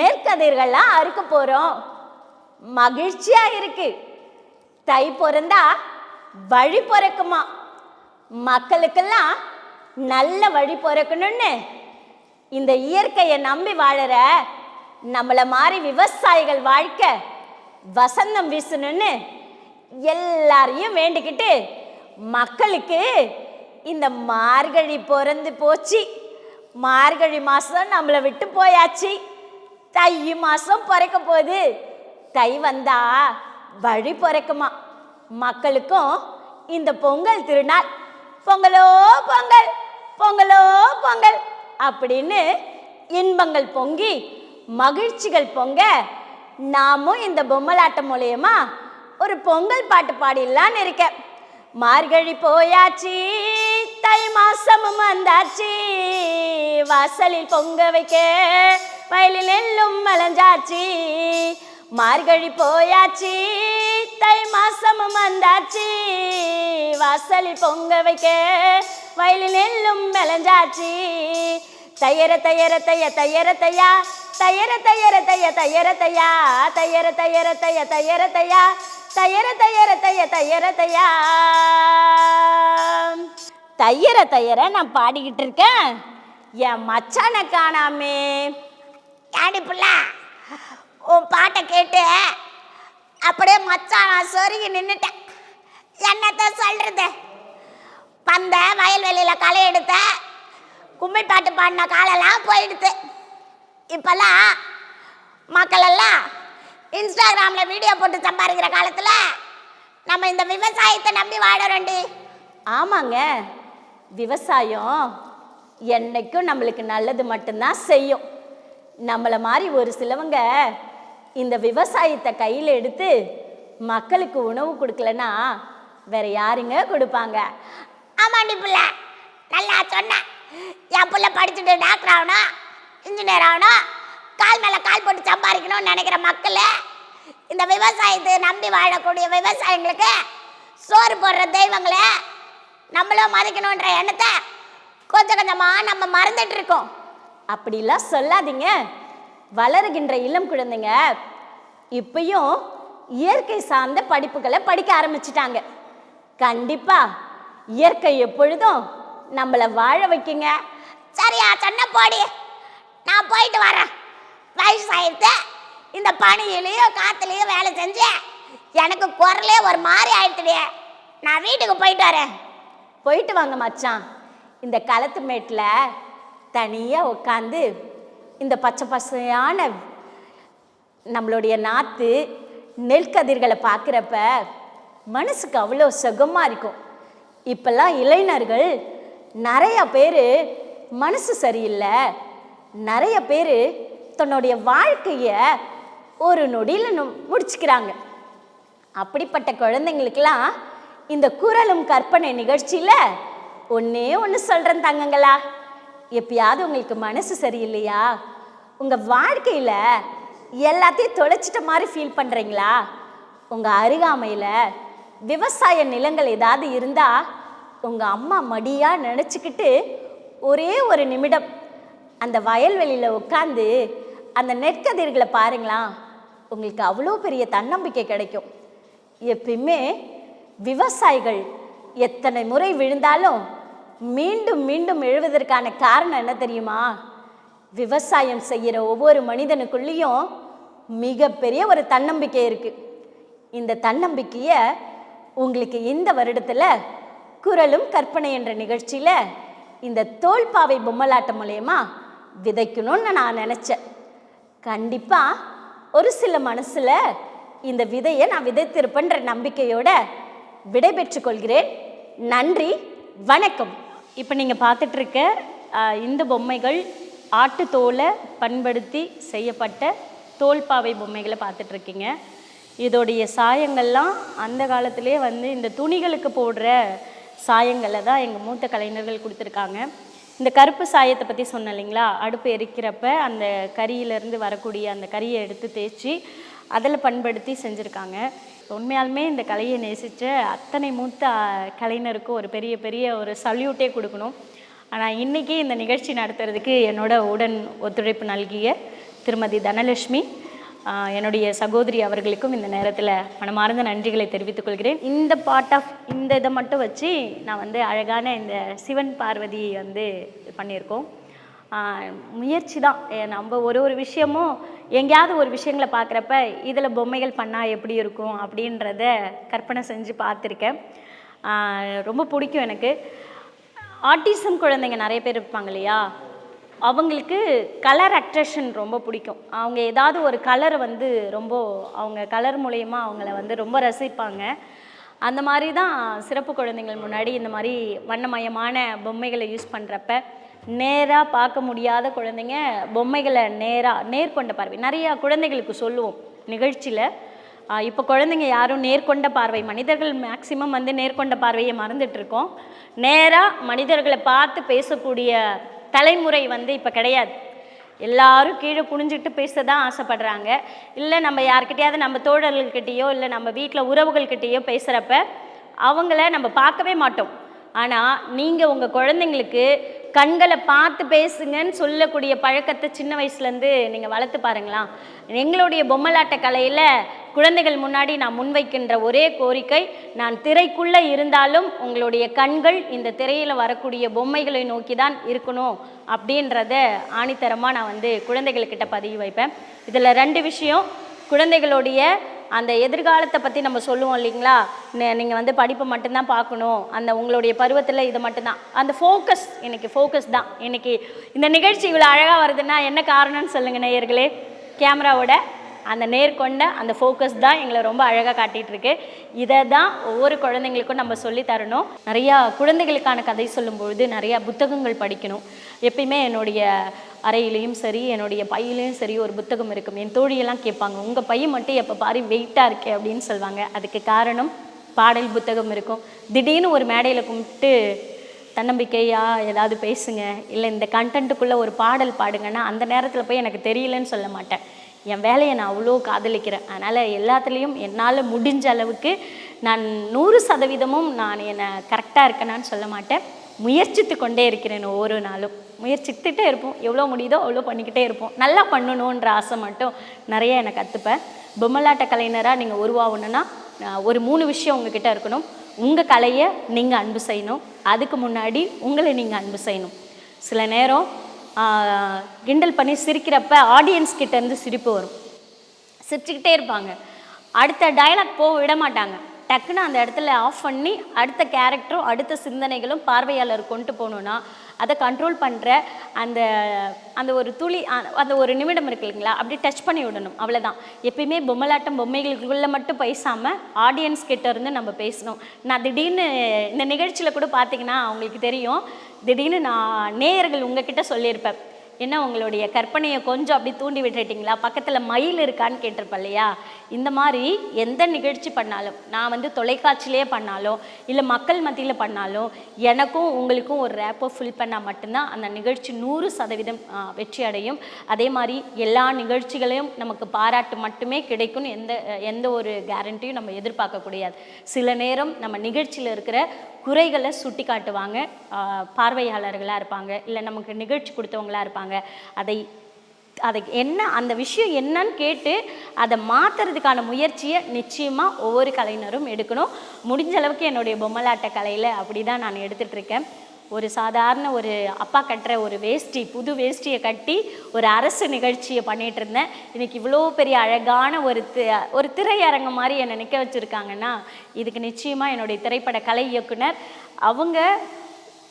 நெற்கதிர்கள்லாம் அறுக்க போகிறோம். மகிழ்ச்சியாக இருக்கு. தை பிறந்தா வழி பிறக்குமா. மக்களுக்கெல்லாம் நல்ல வழி பிறக்கணும்னு இந்த இயற்கையை நம்பி வாழற நம்மளை மாதிரி விவசாயிகள் வாழ்க்கை வசந்தம் வீசணும்னு எல்லாரையும் வேண்டிக்கிட்டு மக்களுக்கு இந்த மார்கழி பிறந்து போச்சு, மார்கழி மாதம் நம்மளை விட்டு போயாச்சு, தை மாதம் பிறக்க போகுது, தை வந்தா வழி பிறக்குமா, மக்களுக்கும் இந்த பொங்கல் திருநாள் பொங்கலோ பொங்கல் பொங்கலோ பொங்கல் அப்படின்னு இன்பங்கள் பொங்கி மகிழ்ச்சிகள் பொங்க நாமும் இந்த பொம்மலாட்டம் மூலியமா ஒரு பொங்கல் பாட்டு பாடிடலான்னு இருக்கேன். மார்கழி போயாச்சு, தை மாசமும் வந்தாச்சு, வாசலில் பொங்க வைக்க வயலில் நெல்லும் மலஞ்சாச்சு. மார்கழி போயாச்சு, தை மாசமும் வந்தாச்சு, வாசலில் பொங்க வைக்க வயலில் நெல்லும் மலஞ்சாச்சு. தையர தையர தைய தையர தையா, தையர தையர தைய தையர தையா, தையர தையர தைய தையர தையா, தையர தையர தைய தையர தையா. தையர தையர நான் பாடிக்கிட்டு இருக்கேன், என் மச்சானை காணாமே. ஏடி புள்ள, உன் பாட்டை கேட்டு அப்படியே மச்சான் நான் சொருகி நின்றுட்டேன். என்னத்த சொல்றது, பந்த வயல்வெளியில் களை எடுத்த கும்மி பாட்டு பாடின காலெல்லாம் போயிடுது. இப்பெல்லாம் மக்கள் எல்லாம் இன்ஸ்டாகிராமில் வீடியோ போட்டு சம்பாதிக்கிற காலத்தில் நம்ம இந்த விவசாயத்தை நம்பி வாழறோண்டி. ஆமாங்க, விவசாயம் என்னைக்கும் நம்மளுக்கு நல்லது மட்டும்தான் செய்யும். நம்மளை மாதிரி ஒரு சிலவங்க இந்த விவசாயத்தை கையில் எடுத்து மக்களுக்கு உணவு கொடுக்கலன்னா வேற யாருங்க கொடுப்பாங்க? ஆமாண்டி புள்ள, நல்லா சொன்ன. என் புள்ள படிச்சுட்டு டாக்டர் ஆகணும், இன்ஜினியர் ஆகணும், கால் மேலே கால் போட்டு சம்பாதிக்கணும்னு நினைக்கிற மக்கள் இந்த விவசாயத்தை நம்பி வாழக்கூடிய விவசாயிங்களுக்கு சோறு போடுற தெய்வங்களை நம்மளும் மதிக்கணுன்ற எண்ணத்தை கொஞ்சம் கொஞ்சமாக நம்ம மறந்துட்டு இருக்கோம். அப்படிலாம் சொல்லாதீங்க. வளருகின்ற இளம் குழந்தைங்க இப்பயும் இயற்கை சார்ந்த படிப்புகளை படிக்க ஆரம்பிச்சிட்டாங்க. கண்டிப்பா இயற்கை எப்பொழுதும் நம்மளை வாழ வைக்குங்க. சரியா சொன்ன போடி, நான் போயிட்டு வரேன். வயசாயிட்டு இந்த பனியிலையும் காத்துலையும் வேலை செஞ்சு எனக்கு குரலே ஒரு மாதிரி ஆயிடுச்சுடே. நான் வீட்டுக்கு போயிட்டு வரேன். போயிட்டு வாங்க மச்சான். இந்த களத்து மேட்டில் தனியாக உட்காந்து இந்த பச்சை பசையான நம்மளுடைய நாற்று நெல் கதிர்களை பார்க்குறப்ப மனசுக்கு அவ்வளோ சுகமாக இருக்கும். இப்போல்லாம் இளைஞர்கள் நிறைய பேர் மனசு சரியில்லை, நிறைய பேர் தன்னுடைய வாழ்க்கையை ஒரு நொடியில் முடிச்சுக்கிறாங்க. அப்படிப்பட்ட குழந்தைங்களுக்கெல்லாம் இந்த குரலும் கற்பனை நிகழ்ச்சியில் ஒன்றே ஒன்று சொல்கிறேன் தங்கங்களா. எப்பயாவது உங்களுக்கு மனசு சரியில்லையா, உங்கள் வாழ்க்கையில் எல்லாத்தையும் தொலைச்சிட்ட மாதிரி ஃபீல் பண்ணுறீங்களா, உங்கள் அருகாமையில் விவசாய நிலங்கள் ஏதாவது இருந்தால் உங்கள் அம்மா மடியாக நினச்சிக்கிட்டு ஒரே ஒரு நிமிடம் அந்த வயல்வெளியில் உட்காந்து அந்த நெற்கதிர்களை பாருங்களா, உங்களுக்கு அவ்வளோ பெரிய தன்னம்பிக்கை கிடைக்கும். எப்பயுமே விவசாயிகள் எத்தனை முறை விழுந்தாலும் மீண்டும் மீண்டும் எழுவதற்கான காரணம் என்ன தெரியுமா? விவசாயம் செய்கிற ஒவ்வொரு மனிதனுக்குள்ளேயும் மிகப்பெரிய ஒரு தன்னம்பிக்கை இருக்குது. இந்த தன்னம்பிக்கையை உங்களுக்கு இந்த வருடத்தில் குரலும் கற்பனை என்ற நிகழ்ச்சியில் இந்த தோல்பாவை பொம்மலாட்டம் மூலயமா விதைக்கணும்னு நான் நினச்சேன். கண்டிப்பாக ஒரு சில மனசில் இந்த விதையை நான் விதைத்திருப்பேன்ற நம்பிக்கையோட விடைபெற்று கொள்கிறேன். நன்றி, வணக்கம். இப்போ நீங்கள் பார்த்துட்ருக்க இந்த பொம்மைகள் ஆட்டுத்தோலை பண்படுத்தி செய்யப்பட்ட தோல்பாவை பொம்மைகளை பார்த்துட்ருக்கீங்க. இதோடைய சாயங்கள்லாம் அந்த காலத்திலே இந்த துணிகளுக்கு போடுற சாயங்களை தான் எங்கள் மூத்த கலைஞர்கள் கொடுத்துருக்காங்க. இந்த கருப்பு சாயத்தை பற்றி சொன்னேன் இல்லைங்களா, அடுப்பு எரிக்கிறப்ப அந்த கரியிலேருந்து வரக்கூடிய அந்த கரியை எடுத்து தேய்ச்சி அதில் பண்படுத்தி செஞ்சுருக்காங்க. உண்மையாலுமே இந்த கலையை நேசித்த அத்தனை மூத்த கலைஞருக்கும் ஒரு பெரிய பெரிய ஒரு சல்யூட்டே கொடுக்கணும். ஆனால் இன்றைக்கி இந்த நிகழ்ச்சி நடத்துறதுக்கு என்னோட உடன் ஒத்துழைப்பு நல்கிய திருமதி தனலட்சுமி, என்னுடைய சகோதரி அவர்களுக்கும் இந்த நேரத்தில் மனமார்ந்த நன்றிகளை தெரிவித்துக் கொள்கிறேன். இந்த இந்த இதை மட்டும் வச்சு நான் அழகான இந்த சிவன் பார்வதி பண்ணியிருக்கோம். முயற்சி தான். நம்ம ஒரு விஷயமும் எங்கேயாவது ஒரு விஷயங்களை பார்க்குறப்ப இதில் பொம்மைகள் பண்ணால் எப்படி இருக்கும் அப்படின்றத கற்பனை செஞ்சு பார்த்துருக்கேன். ரொம்ப பிடிக்கும் எனக்கு. ஆட்டிசம் குழந்தைங்க நிறைய பேர் இருப்பாங்க இல்லையா, அவங்களுக்கு கலர் அட்ராக்ஷன் ரொம்ப பிடிக்கும். அவங்க ஏதாவது ஒரு கலரை வந்து ரொம்ப அவங்க கலர் மூலயமா அவங்கள ரொம்ப ரசிப்பாங்க. அந்த மாதிரி தான் சிறப்பு குழந்தைங்கள் முன்னாடி இந்த மாதிரி வண்ணமயமான பொம்மைகளை யூஸ் பண்ணுறப்ப நேராக பார்க்க முடியாத குழந்தைங்க பொம்மைகளை நேர்கொண்ட பார்வை நிறையா குழந்தைகளுக்கு சொல்லுவோம் நிகழ்ச்சியில். இப்போ குழந்தைங்க யாரும் நேர்கொண்ட பார்வை, மனிதர்கள் மேக்சிமம் நேர்கொண்ட பார்வையை மறந்துட்டுருக்கோம். நேராக மனிதர்களை பார்த்து பேசக்கூடிய தலைமுறை இப்போ கிடையாது. எல்லாரும் கீழே குனிஞ்சிட்டு பேச தான் ஆசைப்படுறாங்க. இல்லை நம்ம யார்கிட்டையாவது நம்ம தோழர்கள்கிட்டேயோ இல்லை நம்ம வீட்டில் உறவுகள்கிட்டேயோ பேசுகிறப்ப அவங்கள நம்ம பார்க்கவே மாட்டோம். ஆனால் நீங்கள் உங்கள் குழந்தைங்களுக்கு கண்களை பார்த்து பேசுங்கன்னு சொல்லக்கூடிய பழக்கத்தை சின்ன வயசுலேருந்து நீங்கள் வளர்த்து பாருங்களா. எங்களுடைய பொம்மலாட்ட கலையில் குழந்தைகள் முன்னாடி நான் முன்வைக்கின்ற ஒரே கோரிக்கை, நான் திரைக்குள்ளே இருந்தாலும் உங்களுடைய கண்கள் இந்த திரையில் வரக்கூடிய பொம்மைகளை நோக்கி தான் இருக்கணும் அப்படின்றத ஆணித்தரமாக நான் குழந்தைகள்கிட்ட பதிவு வைப்பேன். இதில் 2 விஷயம். குழந்தைகளுடைய அந்த எதிர்காலத்தை பற்றி நம்ம சொல்லுவோம் இல்லைங்களா, நீங்கள் படிப்பை மட்டும்தான் பார்க்கணும், அந்த உங்களுடைய பருவத்தில் இது மட்டும்தான் அந்த ஃபோக்கஸ். ஃபோக்கஸ் தான் இன்றைக்கி இந்த நிகழ்ச்சி இவ்வளோ அழகாக வருதுன்னா என்ன காரணம்னு சொல்லுங்கள் நேயர்களே. கேமராவோட அந்த நேர்கொண்ட அந்த ஃபோக்கஸ் தான் எங்களை ரொம்ப அழகாக காட்டிகிட்ருக்கு. இதை தான் ஒவ்வொரு குழந்தைங்களுக்கும் நம்ம சொல்லி தரணும். நிறையா குழந்தைகளுக்கான கதை சொல்லும்பொழுது நிறையா புத்தகங்கள் படிக்கணும். எப்பயுமே என்னுடைய அறையிலையும் சரி என்னுடைய பையிலையும் சரி ஒரு புத்தகம் இருக்கும். என் தோழியெல்லாம் கேட்பாங்க, உங்கள் பை மட்டும் எப்போ பாரு வெயிட்டாக இருக்கே அப்படின்னு சொல்லுவாங்க. அதுக்கு காரணம் பாடல் புத்தகம் இருக்கும். திடீர்னு ஒரு மேடையில் கும்பிட்டு தன்னம்பிக்கையாக ஏதாவது பேசுங்க, இல்லை இந்த கண்டென்ட்டுக்குள்ளே ஒரு பாடல் பாடுங்கன்னா அந்த நேரத்தில் போய் எனக்கு தெரியலன்னு சொல்ல மாட்டேன். என் வேலையை நான் அவ்வளோ காதலிக்கிறேன். அதனால் எல்லாத்துலேயும் என்னால் முடிஞ்ச அளவுக்கு நான் 100% நான் என்னை கரெக்டாக இருக்கேனான்னு சொல்ல மாட்டேன். முயற்சித்து கொண்டே இருக்கிறேன். ஒவ்வொரு நாளும் முயற்சித்துட்டே இருப்போம். எவ்வளோ முடியுதோ அவ்வளோ பண்ணிக்கிட்டே இருப்போம். நல்லா பண்ணணுன்ற ஆசை மட்டும் நிறைய என்னை கற்றுப்பேன். பொம்மலாட்ட கலைஞராக நீங்கள் உருவாகணுன்னா ஒரு 3 விஷயம் உங்ககிட்ட இருக்கணும். உங்கள் கலையை நீங்கள் அன்பு செய்யணும். அதுக்கு முன்னாடி உங்களை நீங்கள் அன்பு செய்யணும். சில நேரம் கிண்டல் பண்ணி சிரிக்கிறப்ப ஆடியன்ஸ் கிட்டேருந்து சிரிப்பு வரும். சிரிச்சுக்கிட்டே இருப்பாங்க. அடுத்த டயலாக் போக விட மாட்டாங்க. டக்குன்னு அந்த இடத்துல ஆஃப் பண்ணி அடுத்த கேரக்டரும் அடுத்த சிந்தனைகளும் பார்வையாளர் கொண்டு போகணுன்னா அதை கண்ட்ரோல் பண்ணுற அந்த அந்த ஒரு துளி அந்த ஒரு நிமிடம் இருக்கு இல்லைங்களா, அப்படி டச் பண்ணி விடணும். அவ்வளோதான். எப்பயுமே பொம்மலாட்டம் பொம்மைகளுக்குள்ளே மட்டும் பேசாமல் ஆடியன்ஸ் கிட்ட இருந்து நம்ம பேசணும். நான் திடீர்னு இந்த நிகழ்ச்சியில் கூட பார்த்தீங்கன்னா அவங்களுக்கு தெரியும், திடீர்னு நான் நேயர்கள் உங்ககிட்ட சொல்லியிருப்பேன், என்ன உங்களுடைய கற்பனையை கொஞ்சம் அப்படி தூண்டி விட்டுட்டிங்களா, பக்கத்தில் மயில் இருக்கான்னு கேட்டிருப்பேன் இல்லையா. இந்த மாதிரி எந்த நிகழ்ச்சி பண்ணாலும், நான் தொலைக்காட்சியிலே பண்ணாலும் இல்லை மக்கள் மத்தியில் பண்ணாலும் எனக்கும் உங்களுக்கும் ஒரு ரேப்போ ஃபில் பண்ணால் மட்டும்தான் அந்த நிகழ்ச்சி 100% வெற்றி அடையும். அதே மாதிரி எல்லா நிகழ்ச்சிகளையும் நமக்கு பாராட்டு மட்டுமே கிடைக்கும்னு எந்த ஒரு கேரண்டியும் நம்ம எதிர்பார்க்கக்கூடாது. சில நேரம் நம்ம நிகழ்ச்சியில் இருக்கிற குறைகளை சுட்டி காட்டுவாங்க, பார்வையாளர்களாக இருப்பாங்க, இல்லை நமக்கு நிகழ்ச்சி கொடுத்தவங்களாக இருப்பாங்க. அதை என்ன அந்த விஷயம் என்னன்னு கேட்டு அதை மாற்றுறதுக்கான முயற்சியை நிச்சயமாக ஒவ்வொரு கலைஞரும் எடுக்கணும். முடிஞ்ச அளவுக்கு என்னுடைய பொம்மலாட்ட கலையில் அப்படி தான் நான் எடுத்துகிட்ருக்கேன். ஒரு சாதாரண ஒரு அப்பா கட்டுற ஒரு வேஷ்டி, புது வேஷ்டியை கட்டி ஒரு அரசு நிகழ்ச்சியை பண்ணிகிட்டு இருந்தேன். இன்றைக்கி இவ்வளோ பெரிய அழகான ஒரு திரையரங்கம் மாதிரி என்னை நிற்க வச்சுருக்காங்கன்னா இதுக்கு நிச்சயமாக என்னுடைய திரைப்பட கலை இயக்குனர்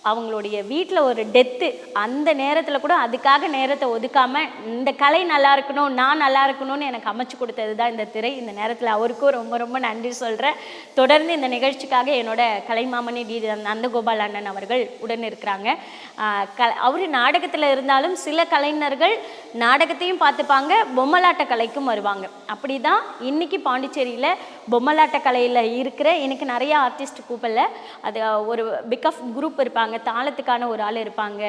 அவங்களுடைய வீட்டில் ஒரு டெத்து, அந்த நேரத்தில் கூட அதுக்காக நேரத்தை ஒதுக்காமல் இந்த கலை நல்லா இருக்கணும், நான் நல்லா இருக்கணும்னு எனக்கு அமைச்சு கொடுத்தது தான் இந்த திரை. இந்த நேரத்தில் அவருக்கும் ரொம்ப ரொம்ப நன்றி சொல்கிறேன். தொடர்ந்து இந்த நிகழ்ச்சிக்காக என்னோட கலைமாமணி டி நந்தகோபால் அண்ணன் அவர்கள் உடன் இருக்கிறாங்க. அவர் நாடகத்தில் இருந்தாலும் சில கலைஞர்கள் நாடகத்தையும் பார்த்துப்பாங்க, பொம்மலாட்ட கலைக்கும் வருவாங்க. அப்படி தான் இன்றைக்கி பாண்டிச்சேரியில் பொம்மலாட்ட கலையில் இருக்கிற எனக்கு நிறைய ஆர்டிஸ்ட் கூப்பிடல, அது ஒரு பிக்-ஆஃப் குரூப் இருப்பாங்க, தாளத்துக்கான ஒரு ஆள் இருப்பாங்க,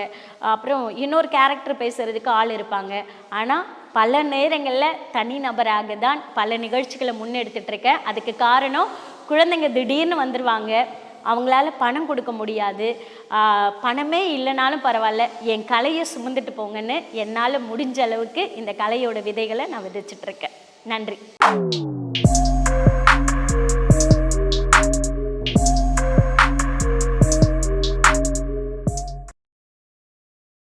அப்புறம் இன்னொரு கேரக்டர் பேசுகிறதுக்கு ஆள் இருப்பாங்க. ஆனால் பல நேரங்களில் தனி நபராக தான் பல நிகழ்ச்சிகளை முன்னெடுத்துட்ருக்கேன். அதுக்கு காரணம் குழந்தைங்க திடீர்னு வந்துடுவாங்க, அவங்களால பணம் கொடுக்க முடியாது, பணமே இல்லைனாலும் பரவாயில்ல என் கலையை சுமந்துட்டு போங்கன்னு என்னால் முடிஞ்ச அளவுக்கு இந்த கலையோட விதைகளை நான் விதைச்சிட்ருக்கேன். நன்றி.